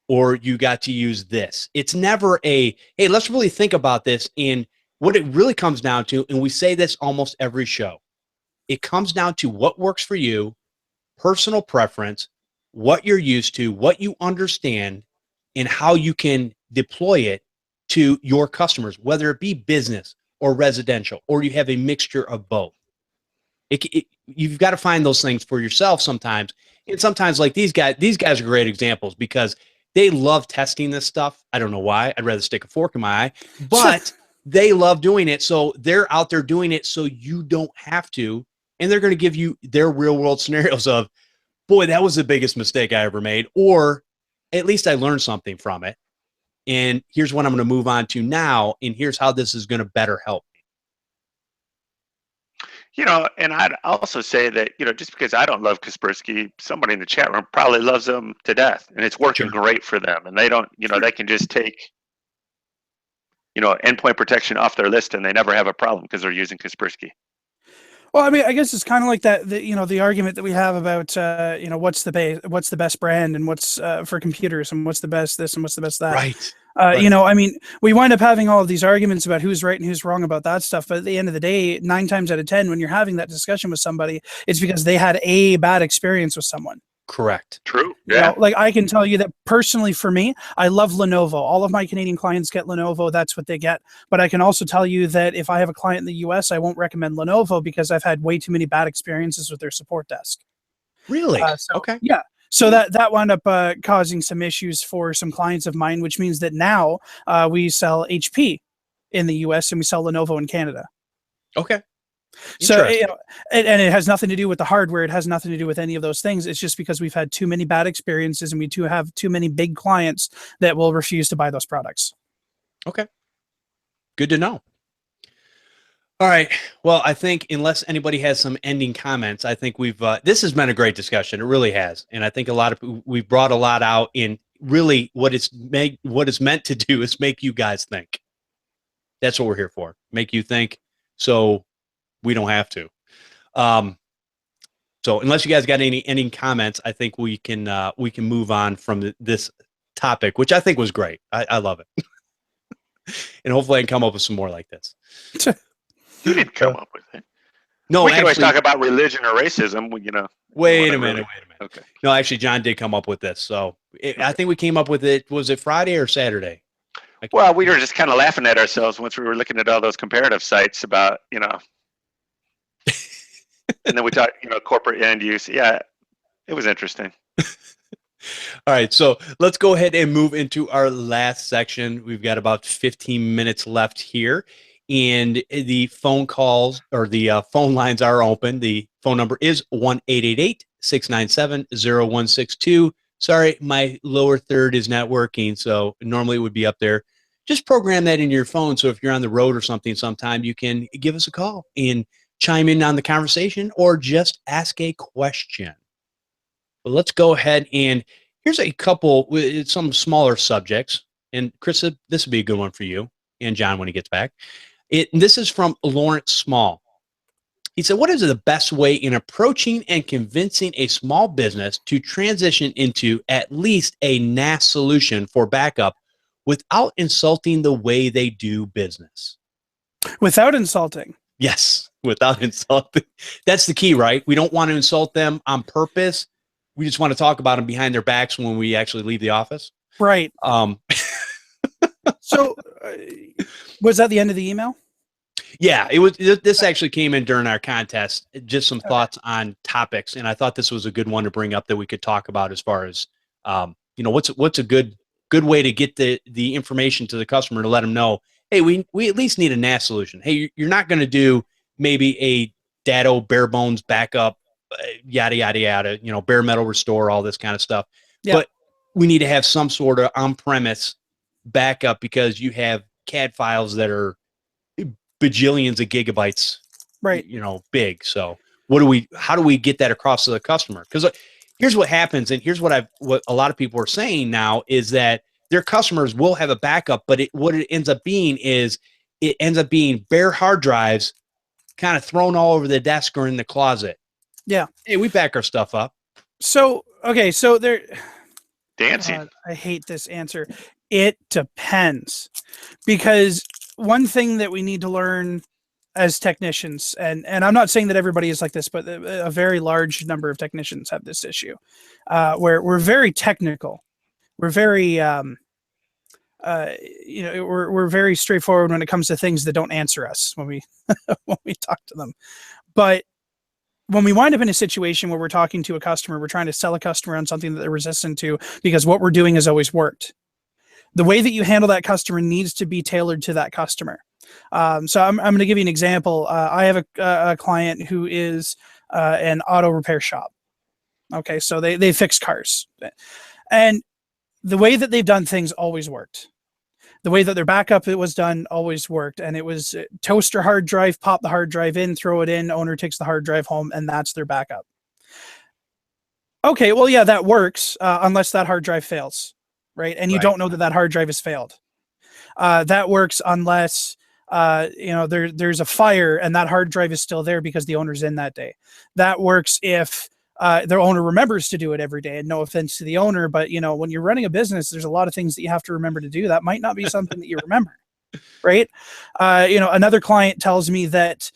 [SPEAKER 1] or you got to use this. It's never a, hey, let's really think about this. And what it really comes down to, and we say this almost every show, it comes down to what works for you, personal preference, what you're used to, what you understand, and how you can deploy it to your customers, whether it be business or residential, or you have a mixture of both. You've got to find those things for yourself sometimes. And sometimes, like these guys are great examples because they love testing this stuff. I don't know why. I'd rather stick a fork in my eye, but they love doing it. So they're out there doing it so you don't have to. And they're going to give you their real world scenarios of, boy, that was the biggest mistake I ever made. Or at least I learned something from it. And here's what I'm going to move on to now. And here's how this is going to better help me.
[SPEAKER 2] And I'd also say that, just because I don't love Kaspersky, somebody in the chat room probably loves them to death, and it's working great for them. And they don't, they can just take, endpoint protection off their list and they never have a problem because they're using Kaspersky.
[SPEAKER 3] Well, I mean, I guess it's kind of like that, the argument that we have about, what's the best brand and what's for computers and what's the best this and what's the best that.
[SPEAKER 1] Right.
[SPEAKER 3] I mean, we wind up having all of these arguments about who's right and who's wrong about that stuff. But at the end of the day, 9 times out of 10, when you're having that discussion with somebody, it's because they had a bad experience with someone.
[SPEAKER 1] Correct.
[SPEAKER 2] True. Yeah.
[SPEAKER 3] Like I can tell you that personally for me, I love Lenovo. All of my Canadian clients get Lenovo. That's what they get. But I can also tell you that if I have a client in the US, I won't recommend Lenovo because I've had way too many bad experiences with their support desk.
[SPEAKER 1] Really? Okay.
[SPEAKER 3] Yeah. So that wound up causing some issues for some clients of mine, which means that now we sell HP in the US and we sell Lenovo in Canada.
[SPEAKER 1] Okay.
[SPEAKER 3] So, and it has nothing to do with the hardware. It has nothing to do with any of those things. It's just because we've had too many bad experiences and we have too many big clients that will refuse to buy those products.
[SPEAKER 1] Okay. Good to know. All right. Well, I think unless anybody has some ending comments, I think this has been a great discussion. It really has. And I think we've brought a lot out in really what it's meant to do is make you guys think. That's what we're here for. Make you think. So we don't have to. So unless you guys got any comments, I think we can move on from this topic, which I think was great. I love it. And hopefully I can come up with some more like this.
[SPEAKER 2] You didn't come up with it.
[SPEAKER 1] No,
[SPEAKER 2] we can always talk about religion or racism,
[SPEAKER 1] Wait a minute.
[SPEAKER 2] Okay.
[SPEAKER 1] No, actually, John did come up with this. So I think we came up with it. Was it Friday or Saturday?
[SPEAKER 2] Well, we were just kind of laughing at ourselves once we were looking at all those comparative sites about, and then we talked, corporate end use. Yeah, it was interesting.
[SPEAKER 1] All right, so let's go ahead and move into our last section. We've got about 15 minutes left here, and the phone calls or the phone lines are open. The phone number is 1-888-697-0162. Sorry, my lower third is not working, so normally it would be up there. Just program that in your phone, so if you're on the road or something sometime, you can give us a call and chime in on the conversation or just ask a question. But let's go ahead and here's a couple with some smaller subjects. And Chris, this would be a good one for you and John when he gets back. This is from Lawrence Small. He said, what is the best way in approaching and convincing a small business to transition into at least a NAS solution for backup without insulting the way they do business?
[SPEAKER 3] Without insulting?
[SPEAKER 1] Yes, without insulting. That's the key, right? We don't want to insult them on purpose. We just want to talk about them behind their backs when we actually leave the office.
[SPEAKER 3] Right. So was that the end of the email?
[SPEAKER 1] Yeah, it was. This actually came in during our contest. Just some thoughts on topics, and I thought this was a good one to bring up that we could talk about as far as what's a good way to get the information to the customer to let them know, hey, we at least need a NAS solution. Hey, you're not going to do maybe a Datto bare bones backup, yada yada yada. Bare metal restore, all this kind of stuff. Yeah. But we need to have some sort of on-premise backup because you have CAD files that are bajillions of gigabytes,
[SPEAKER 3] right?
[SPEAKER 1] Big. So how do we get that across to the customer? Because here's what happens, and here's what a lot of people are saying now is that their customers will have a backup, but what it ends up being is it ends up being bare hard drives kind of thrown all over the desk or in the closet.
[SPEAKER 3] Yeah.
[SPEAKER 1] Hey, we back our stuff up.
[SPEAKER 3] So Okay, so there.
[SPEAKER 2] Dancing.
[SPEAKER 3] God, I hate this answer. It depends, because one thing that we need to learn as technicians, and I'm not saying that everybody is like this, but a very large number of technicians have this issue, where we're very technical. We're very, we're very straightforward when it comes to things that don't answer us when we when we talk to them. But when we wind up in a situation where we're talking to a customer, we're trying to sell a customer on something that they're resistant to because what we're doing has always worked. The way that you handle that customer needs to be tailored to that customer. So I'm going to give you an example. I have a client who is an auto repair shop. Okay, so they fix cars. And the way that they've done things always worked. The way that their backup it was done always worked. And it was toaster hard drive, pop the hard drive in, throw it in, owner takes the hard drive home, and that's their backup. Okay, well, yeah, that works unless that hard drive fails, right? And you don't know that that hard drive has failed. That works unless there's a fire and that hard drive is still there because the owner's in that day. That works if their owner remembers to do it every day. And no offense to the owner, but when you're running a business, there's a lot of things that you have to remember to do. That might not be something that you remember, right? Another client tells me that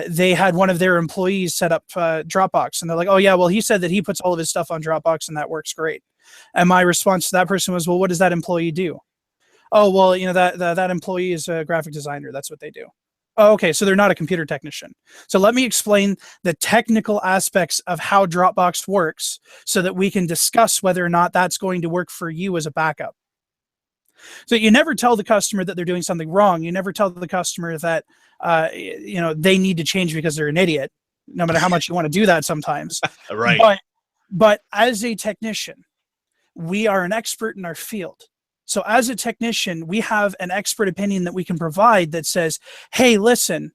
[SPEAKER 3] they had one of their employees set up Dropbox, and they're like, "Oh yeah, well he said that he puts all of his stuff on Dropbox and that works great." And my response to that person was, "Well, what does that employee do?" "Oh, well, that employee is a graphic designer. That's what they do." Oh, okay, so they're not a computer technician. So let me explain the technical aspects of how Dropbox works so that we can discuss whether or not that's going to work for you as a backup. So you never tell the customer that they're doing something wrong. You never tell the customer that they need to change because they're an idiot, no matter how much you want to do that sometimes.
[SPEAKER 1] Right.
[SPEAKER 3] But as a technician, we are an expert in our field. So as a technician, we have an expert opinion that we can provide that says, hey, listen,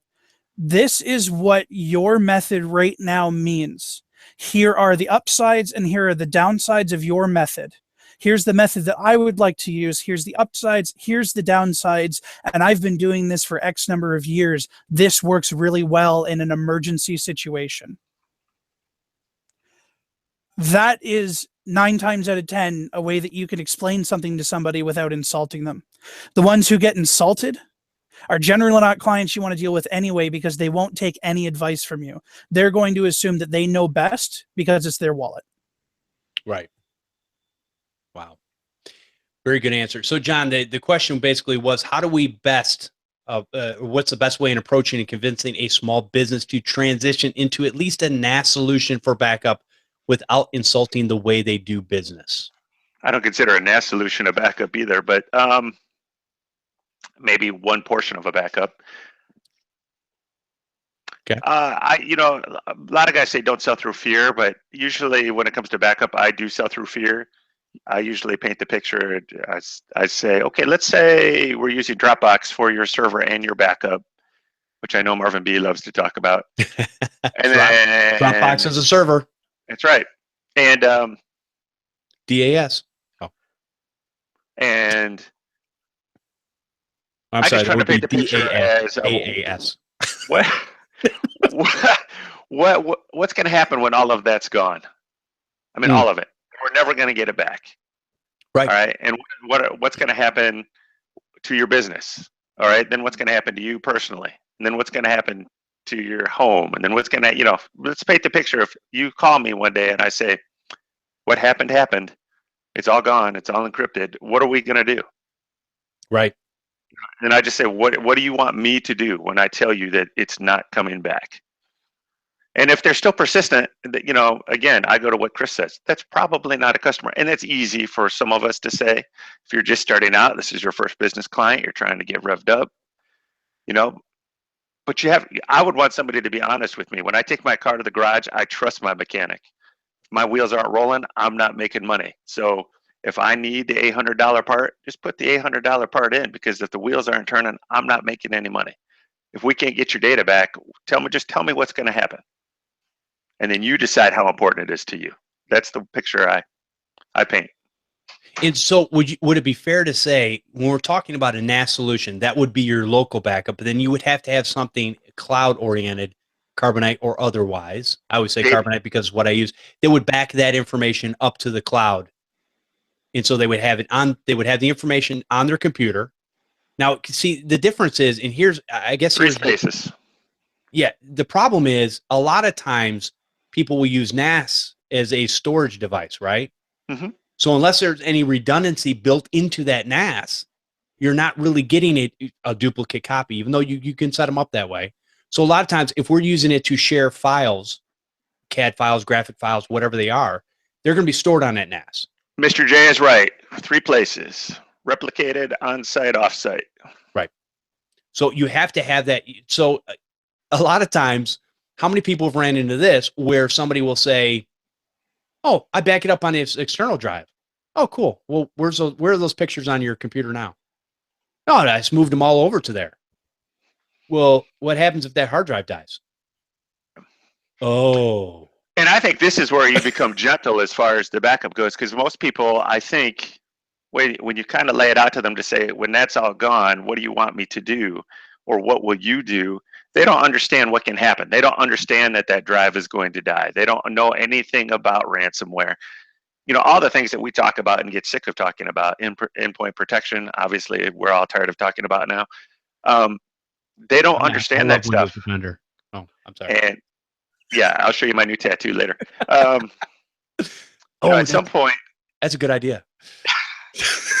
[SPEAKER 3] this is what your method right now means. Here are the upsides and here are the downsides of your method. Here's the method that I would like to use. Here's the upsides. Here's the downsides. And I've been doing this for X number of years. This works really well in an emergency situation. That is 9 times out of 10 a way that you can explain something to somebody without insulting them. The ones who get insulted are generally not clients you want to deal with anyway, because they won't take any advice from you. They're going to assume that they know best because it's their wallet.
[SPEAKER 1] Right. Wow. Very good answer. So John, the question basically was, how do we best, what's the best way in approaching and convincing a small business to transition into at least a NAS solution for backup without insulting the way they do business?
[SPEAKER 2] I don't consider a NAS solution a backup either, but maybe one portion of a backup.
[SPEAKER 1] Okay.
[SPEAKER 2] A lot of guys say don't sell through fear, but usually when it comes to backup, I do sell through fear. I usually paint the picture. I say, okay, let's say we're using Dropbox for your server and your backup, which I know Marvin B loves to talk about. And then
[SPEAKER 1] Dropbox as a server.
[SPEAKER 2] That's right. And
[SPEAKER 1] DAS. Oh.
[SPEAKER 2] And
[SPEAKER 1] I'm
[SPEAKER 2] I
[SPEAKER 1] sorry,
[SPEAKER 2] just try to paint the picture as
[SPEAKER 1] AAS.
[SPEAKER 2] What's going to happen when all of that's gone? I mean, all of it. We're never going to get it back.
[SPEAKER 1] Right.
[SPEAKER 2] All right. And what's going to happen to your business? All right. Then what's going to happen to you personally? And then what's going to happen to your home? And then what's going to, let's paint the picture. If you call me one day and I say, what happened, happened. It's all gone. It's all encrypted. What are we going to do? Right. And I just say, what do you want me to do when I tell you that it's not coming back? And if they're still persistent, again, I go to what Chris says. That's probably not a customer. And it's easy for some of us to say, if you're just starting out, this is your first business client, you're trying to get revved up, but I would want somebody to be honest with me. When I take my car to the garage, I trust my mechanic. If my wheels aren't rolling, I'm not making money. So if I need the $800 part, just put the $800 part in, because if the wheels aren't turning, I'm not making any money. If we can't get your data back, just tell me what's going to happen. And then you decide how important it is to you. That's the picture I paint.
[SPEAKER 1] And so would it be fair to say, when we're talking about a NAS solution, that would be your local backup, but then you would have to have something cloud oriented Carbonite or otherwise. I always say
[SPEAKER 2] Dave-
[SPEAKER 1] Carbonite because what I use, they would back that information up to the cloud. And so they would have it on, they would have the information on their computer. Now, see, the difference is, and here's, I guess,
[SPEAKER 2] Three
[SPEAKER 1] here's
[SPEAKER 2] spaces.
[SPEAKER 1] yeah, the problem is a lot of times people will use NAS as a storage device, right?
[SPEAKER 2] Mhm.
[SPEAKER 1] So unless there's any redundancy built into that NAS, you're not really getting a duplicate copy, even though you can set them up that way. So a lot of times, if we're using it to share files, CAD files, graphic files, whatever they are, they're going to be stored on that NAS.
[SPEAKER 2] Mr. J is right. 3 places. Replicated, on-site, off-site.
[SPEAKER 1] So you have to have that. So a lot of times, how many people have ran into this where somebody will say, "Oh, I back it up on the external drive." Oh, cool. Well, where are those pictures on your computer now? Oh, I just moved them all over to there. Well, what happens if that hard drive dies? Oh,
[SPEAKER 2] And I think this is where you become gentle as far as the backup goes, because most people, I think, when you kind of lay it out to them to say, when that's all gone, what do you want me to do? Or what will you do? They don't understand what can happen. They don't understand that that drive is going to die. They don't know anything about ransomware. You know, all the things that we talk about and get sick of talking about, endpoint protection, obviously we're all tired of talking about now. They don't understand that
[SPEAKER 1] Windows
[SPEAKER 2] stuff.
[SPEAKER 1] Defender. Oh, I'm sorry.
[SPEAKER 2] And yeah, I'll show you my new tattoo later. At some point,
[SPEAKER 1] That's a good idea.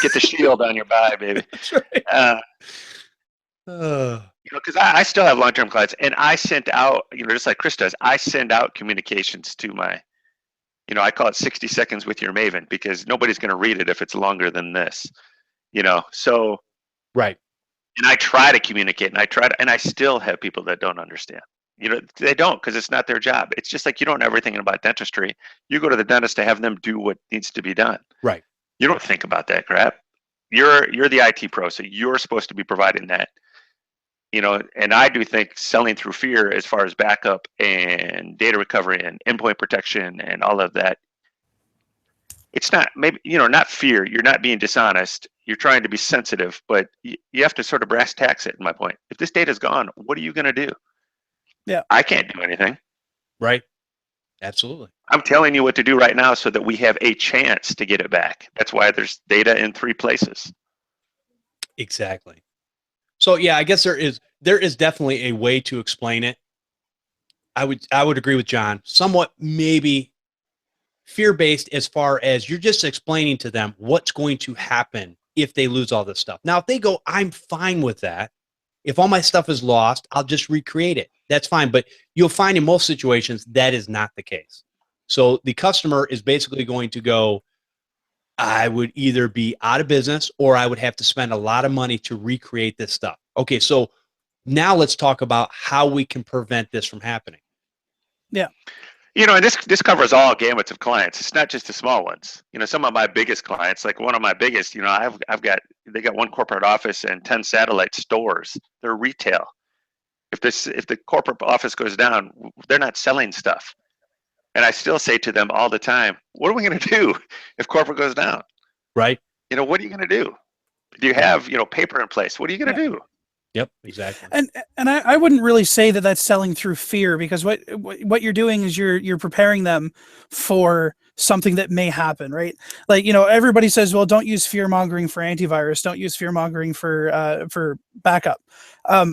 [SPEAKER 2] get the shield on your buy, baby.
[SPEAKER 1] That's right.
[SPEAKER 2] Because I still have long-term clients, and I sent out, just like Chris does, I send out communications to my, I call it 60 seconds with your Maven, because nobody's going to read it if it's longer than this, so.
[SPEAKER 1] Right.
[SPEAKER 2] And I try to communicate, and I still have people that don't understand. They don't, because it's not their job. It's just like you don't know everything about dentistry. You go to the dentist to have them do what needs to be done.
[SPEAKER 1] Right.
[SPEAKER 2] You don't think about that crap. You're the IT pro, so you're supposed to be providing that. And I do think selling through fear, as far as backup and data recovery and endpoint protection and all of that, it's not, maybe, not fear. You're not being dishonest. You're trying to be sensitive, but you have to sort of brass tacks it, in my point. If this data is gone, what are you going to do?
[SPEAKER 3] Yeah.
[SPEAKER 2] I can't do anything.
[SPEAKER 1] Right. Absolutely.
[SPEAKER 2] I'm telling you what to do right now so that we have a chance to get it back. That's why there's data in 3 places.
[SPEAKER 1] Exactly. So yeah, I guess there is definitely a way to explain it. I would agree with John. Somewhat maybe fear-based, as far as you're just explaining to them what's going to happen if they lose all this stuff. Now, if they go, I'm fine with that. If all my stuff is lost, I'll just recreate it. That's fine. But you'll find in most situations that is not the case. So the customer is basically going to go, I would either be out of business or I would have to spend a lot of money to recreate this stuff. Okay, so now let's talk about how we can prevent this from happening.
[SPEAKER 2] Yeah. And this covers all gamuts of clients. It's not just the small ones. Some of my biggest clients, like one of my biggest, they got 1 corporate office and 10 satellite stores. They're retail. If the corporate office goes down, they're not selling stuff. And I still say to them all the time, what are we going to do if corporate goes down?
[SPEAKER 1] Right.
[SPEAKER 2] What are you going to do? Do you have, paper in place? What are you going to do?
[SPEAKER 1] Yep, exactly.
[SPEAKER 3] And I wouldn't really say that that's selling through fear, because what you're doing is you're preparing them for something that may happen, right? Like, everybody says, well, don't use fear mongering for antivirus. Don't use fear mongering for backup. I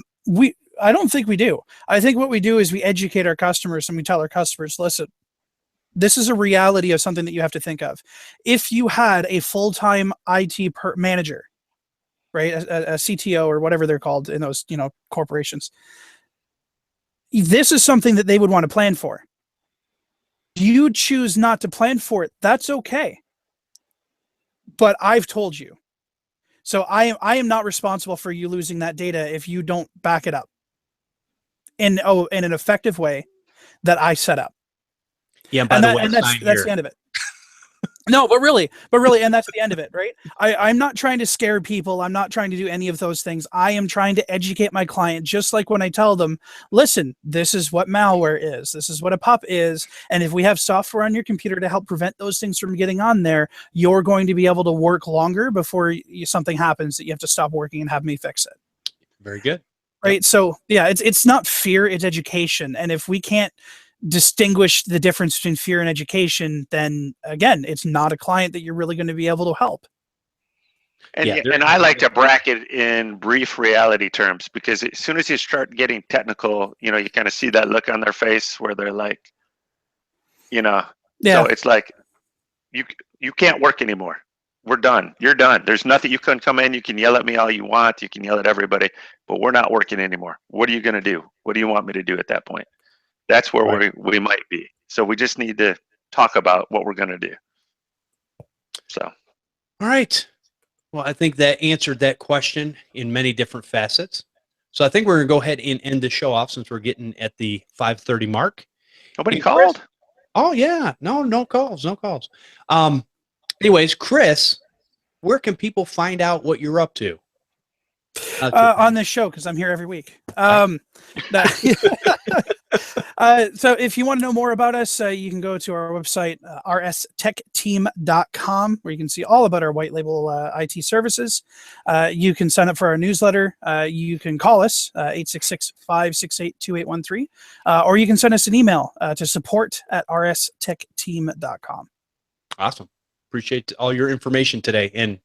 [SPEAKER 3] don't think we do. I think what we do is we educate our customers, and we tell our customers, listen, this is a reality of something that you have to think of. If you had a full-time IT manager, right, a CTO or whatever they're called in those, corporations, this is something that they would want to plan for. You choose not to plan for it, that's okay. But I've told you. So I am not responsible for you losing that data if you don't back it up in an effective way that I set up.
[SPEAKER 1] Yeah, and by the way,
[SPEAKER 3] that's the end of it. No, but really, and that's the end of it, right? I'm not trying to scare people. I'm not trying to do any of those things. I am trying to educate my client, just like when I tell them, listen, this is what malware is. This is what a pup is. And if we have software on your computer to help prevent those things from getting on there, you're going to be able to work longer before something happens that you have to stop working and have me fix it.
[SPEAKER 1] Very good.
[SPEAKER 3] right? So yeah, it's not fear, it's education. And if we can't distinguish the difference between fear and education, then again, it's not a client that you're really going to be able to help.
[SPEAKER 2] And I like to bracket in brief reality terms, because as soon as you start getting technical, you kind of see that look on their face where they're like, so it's like, you can't work anymore. We're done. You're done. There's nothing. You can come in. You can yell at me all you want. You can yell at everybody, but we're not working anymore. What are you going to do? What do you want me to do at that point? That's where we might be. So we just need to talk about what we're going to do. So.
[SPEAKER 1] All right. Well, I think that answered that question in many different facets. So I think we're going to go ahead and end the show off, since we're getting at the 5:30 mark.
[SPEAKER 2] Nobody called?
[SPEAKER 1] Oh, yeah. No calls. Anyways, Chris, where can people find out what you're up to?
[SPEAKER 3] On this show, because I'm here every week. So if you want to know more about us, you can go to our website, rstechteam.com, where you can see all about our white label IT services. You can sign up for our newsletter. You can call us, 866-568-2813, or you can send us an email to support@rstechteam.com.
[SPEAKER 1] Awesome. Appreciate all your information today, and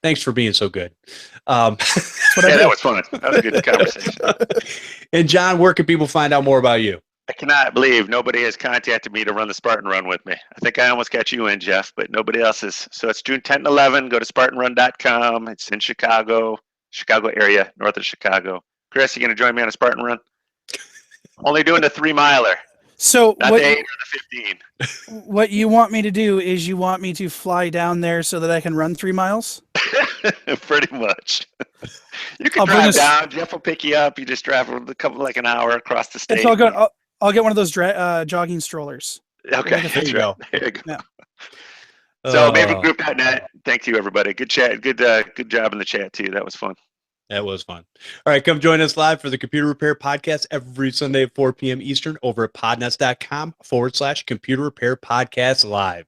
[SPEAKER 1] thanks for being so good. That
[SPEAKER 2] was fun. That was a good conversation.
[SPEAKER 1] And John, where can people find out more about you?
[SPEAKER 2] I cannot believe nobody has contacted me to run the Spartan Run with me. I think I almost got you in, Jeff, but nobody else is. So it's June 10th and 11. Go to SpartanRun.com. It's in Chicago area, north of Chicago. Chris, you going to join me on a Spartan Run? Only doing the 3-miler.
[SPEAKER 3] So
[SPEAKER 2] not the 8 or the
[SPEAKER 3] 15. What you want me to do is you want me to fly down there so that I can run 3 miles?
[SPEAKER 2] Pretty much. You can drive down. Jeff will pick you up. You just drive like an hour across the state.
[SPEAKER 3] It's all good. I'll get one of those jogging strollers.
[SPEAKER 2] Okay,
[SPEAKER 1] there you go.
[SPEAKER 2] There you go.
[SPEAKER 3] Yeah.
[SPEAKER 2] So MavenGroup.net. Thank you, everybody. Good chat. Good job in the chat too. That was fun.
[SPEAKER 1] That was fun. All right, come join us live for the Computer Repair Podcast every Sunday at 4 p.m. Eastern over at podnutz.com/Computer Repair Podcast Live.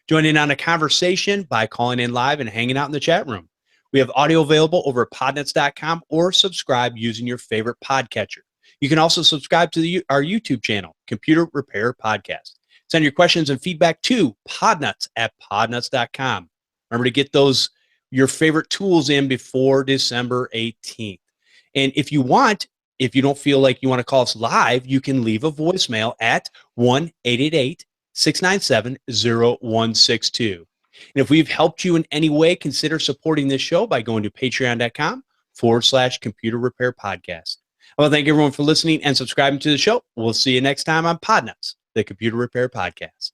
[SPEAKER 1] Join in on a conversation by calling in live and hanging out in the chat room. We have audio available over at podnutz.com, or subscribe using your favorite podcatcher. You can also subscribe to our YouTube channel, Computer Repair Podcast. Send your questions and feedback to podnutz@podnutz.com. Remember to get your favorite tools in before December 18th. And if you don't feel like you want to call us live, you can leave a voicemail at 1-888-697-0162. And if we've helped you in any way, consider supporting this show by going to patreon.com/Computer Repair Podcast. I want to thank everyone for listening and subscribing to the show. We'll see you next time on Podnutz, the Computer Repair Podcast.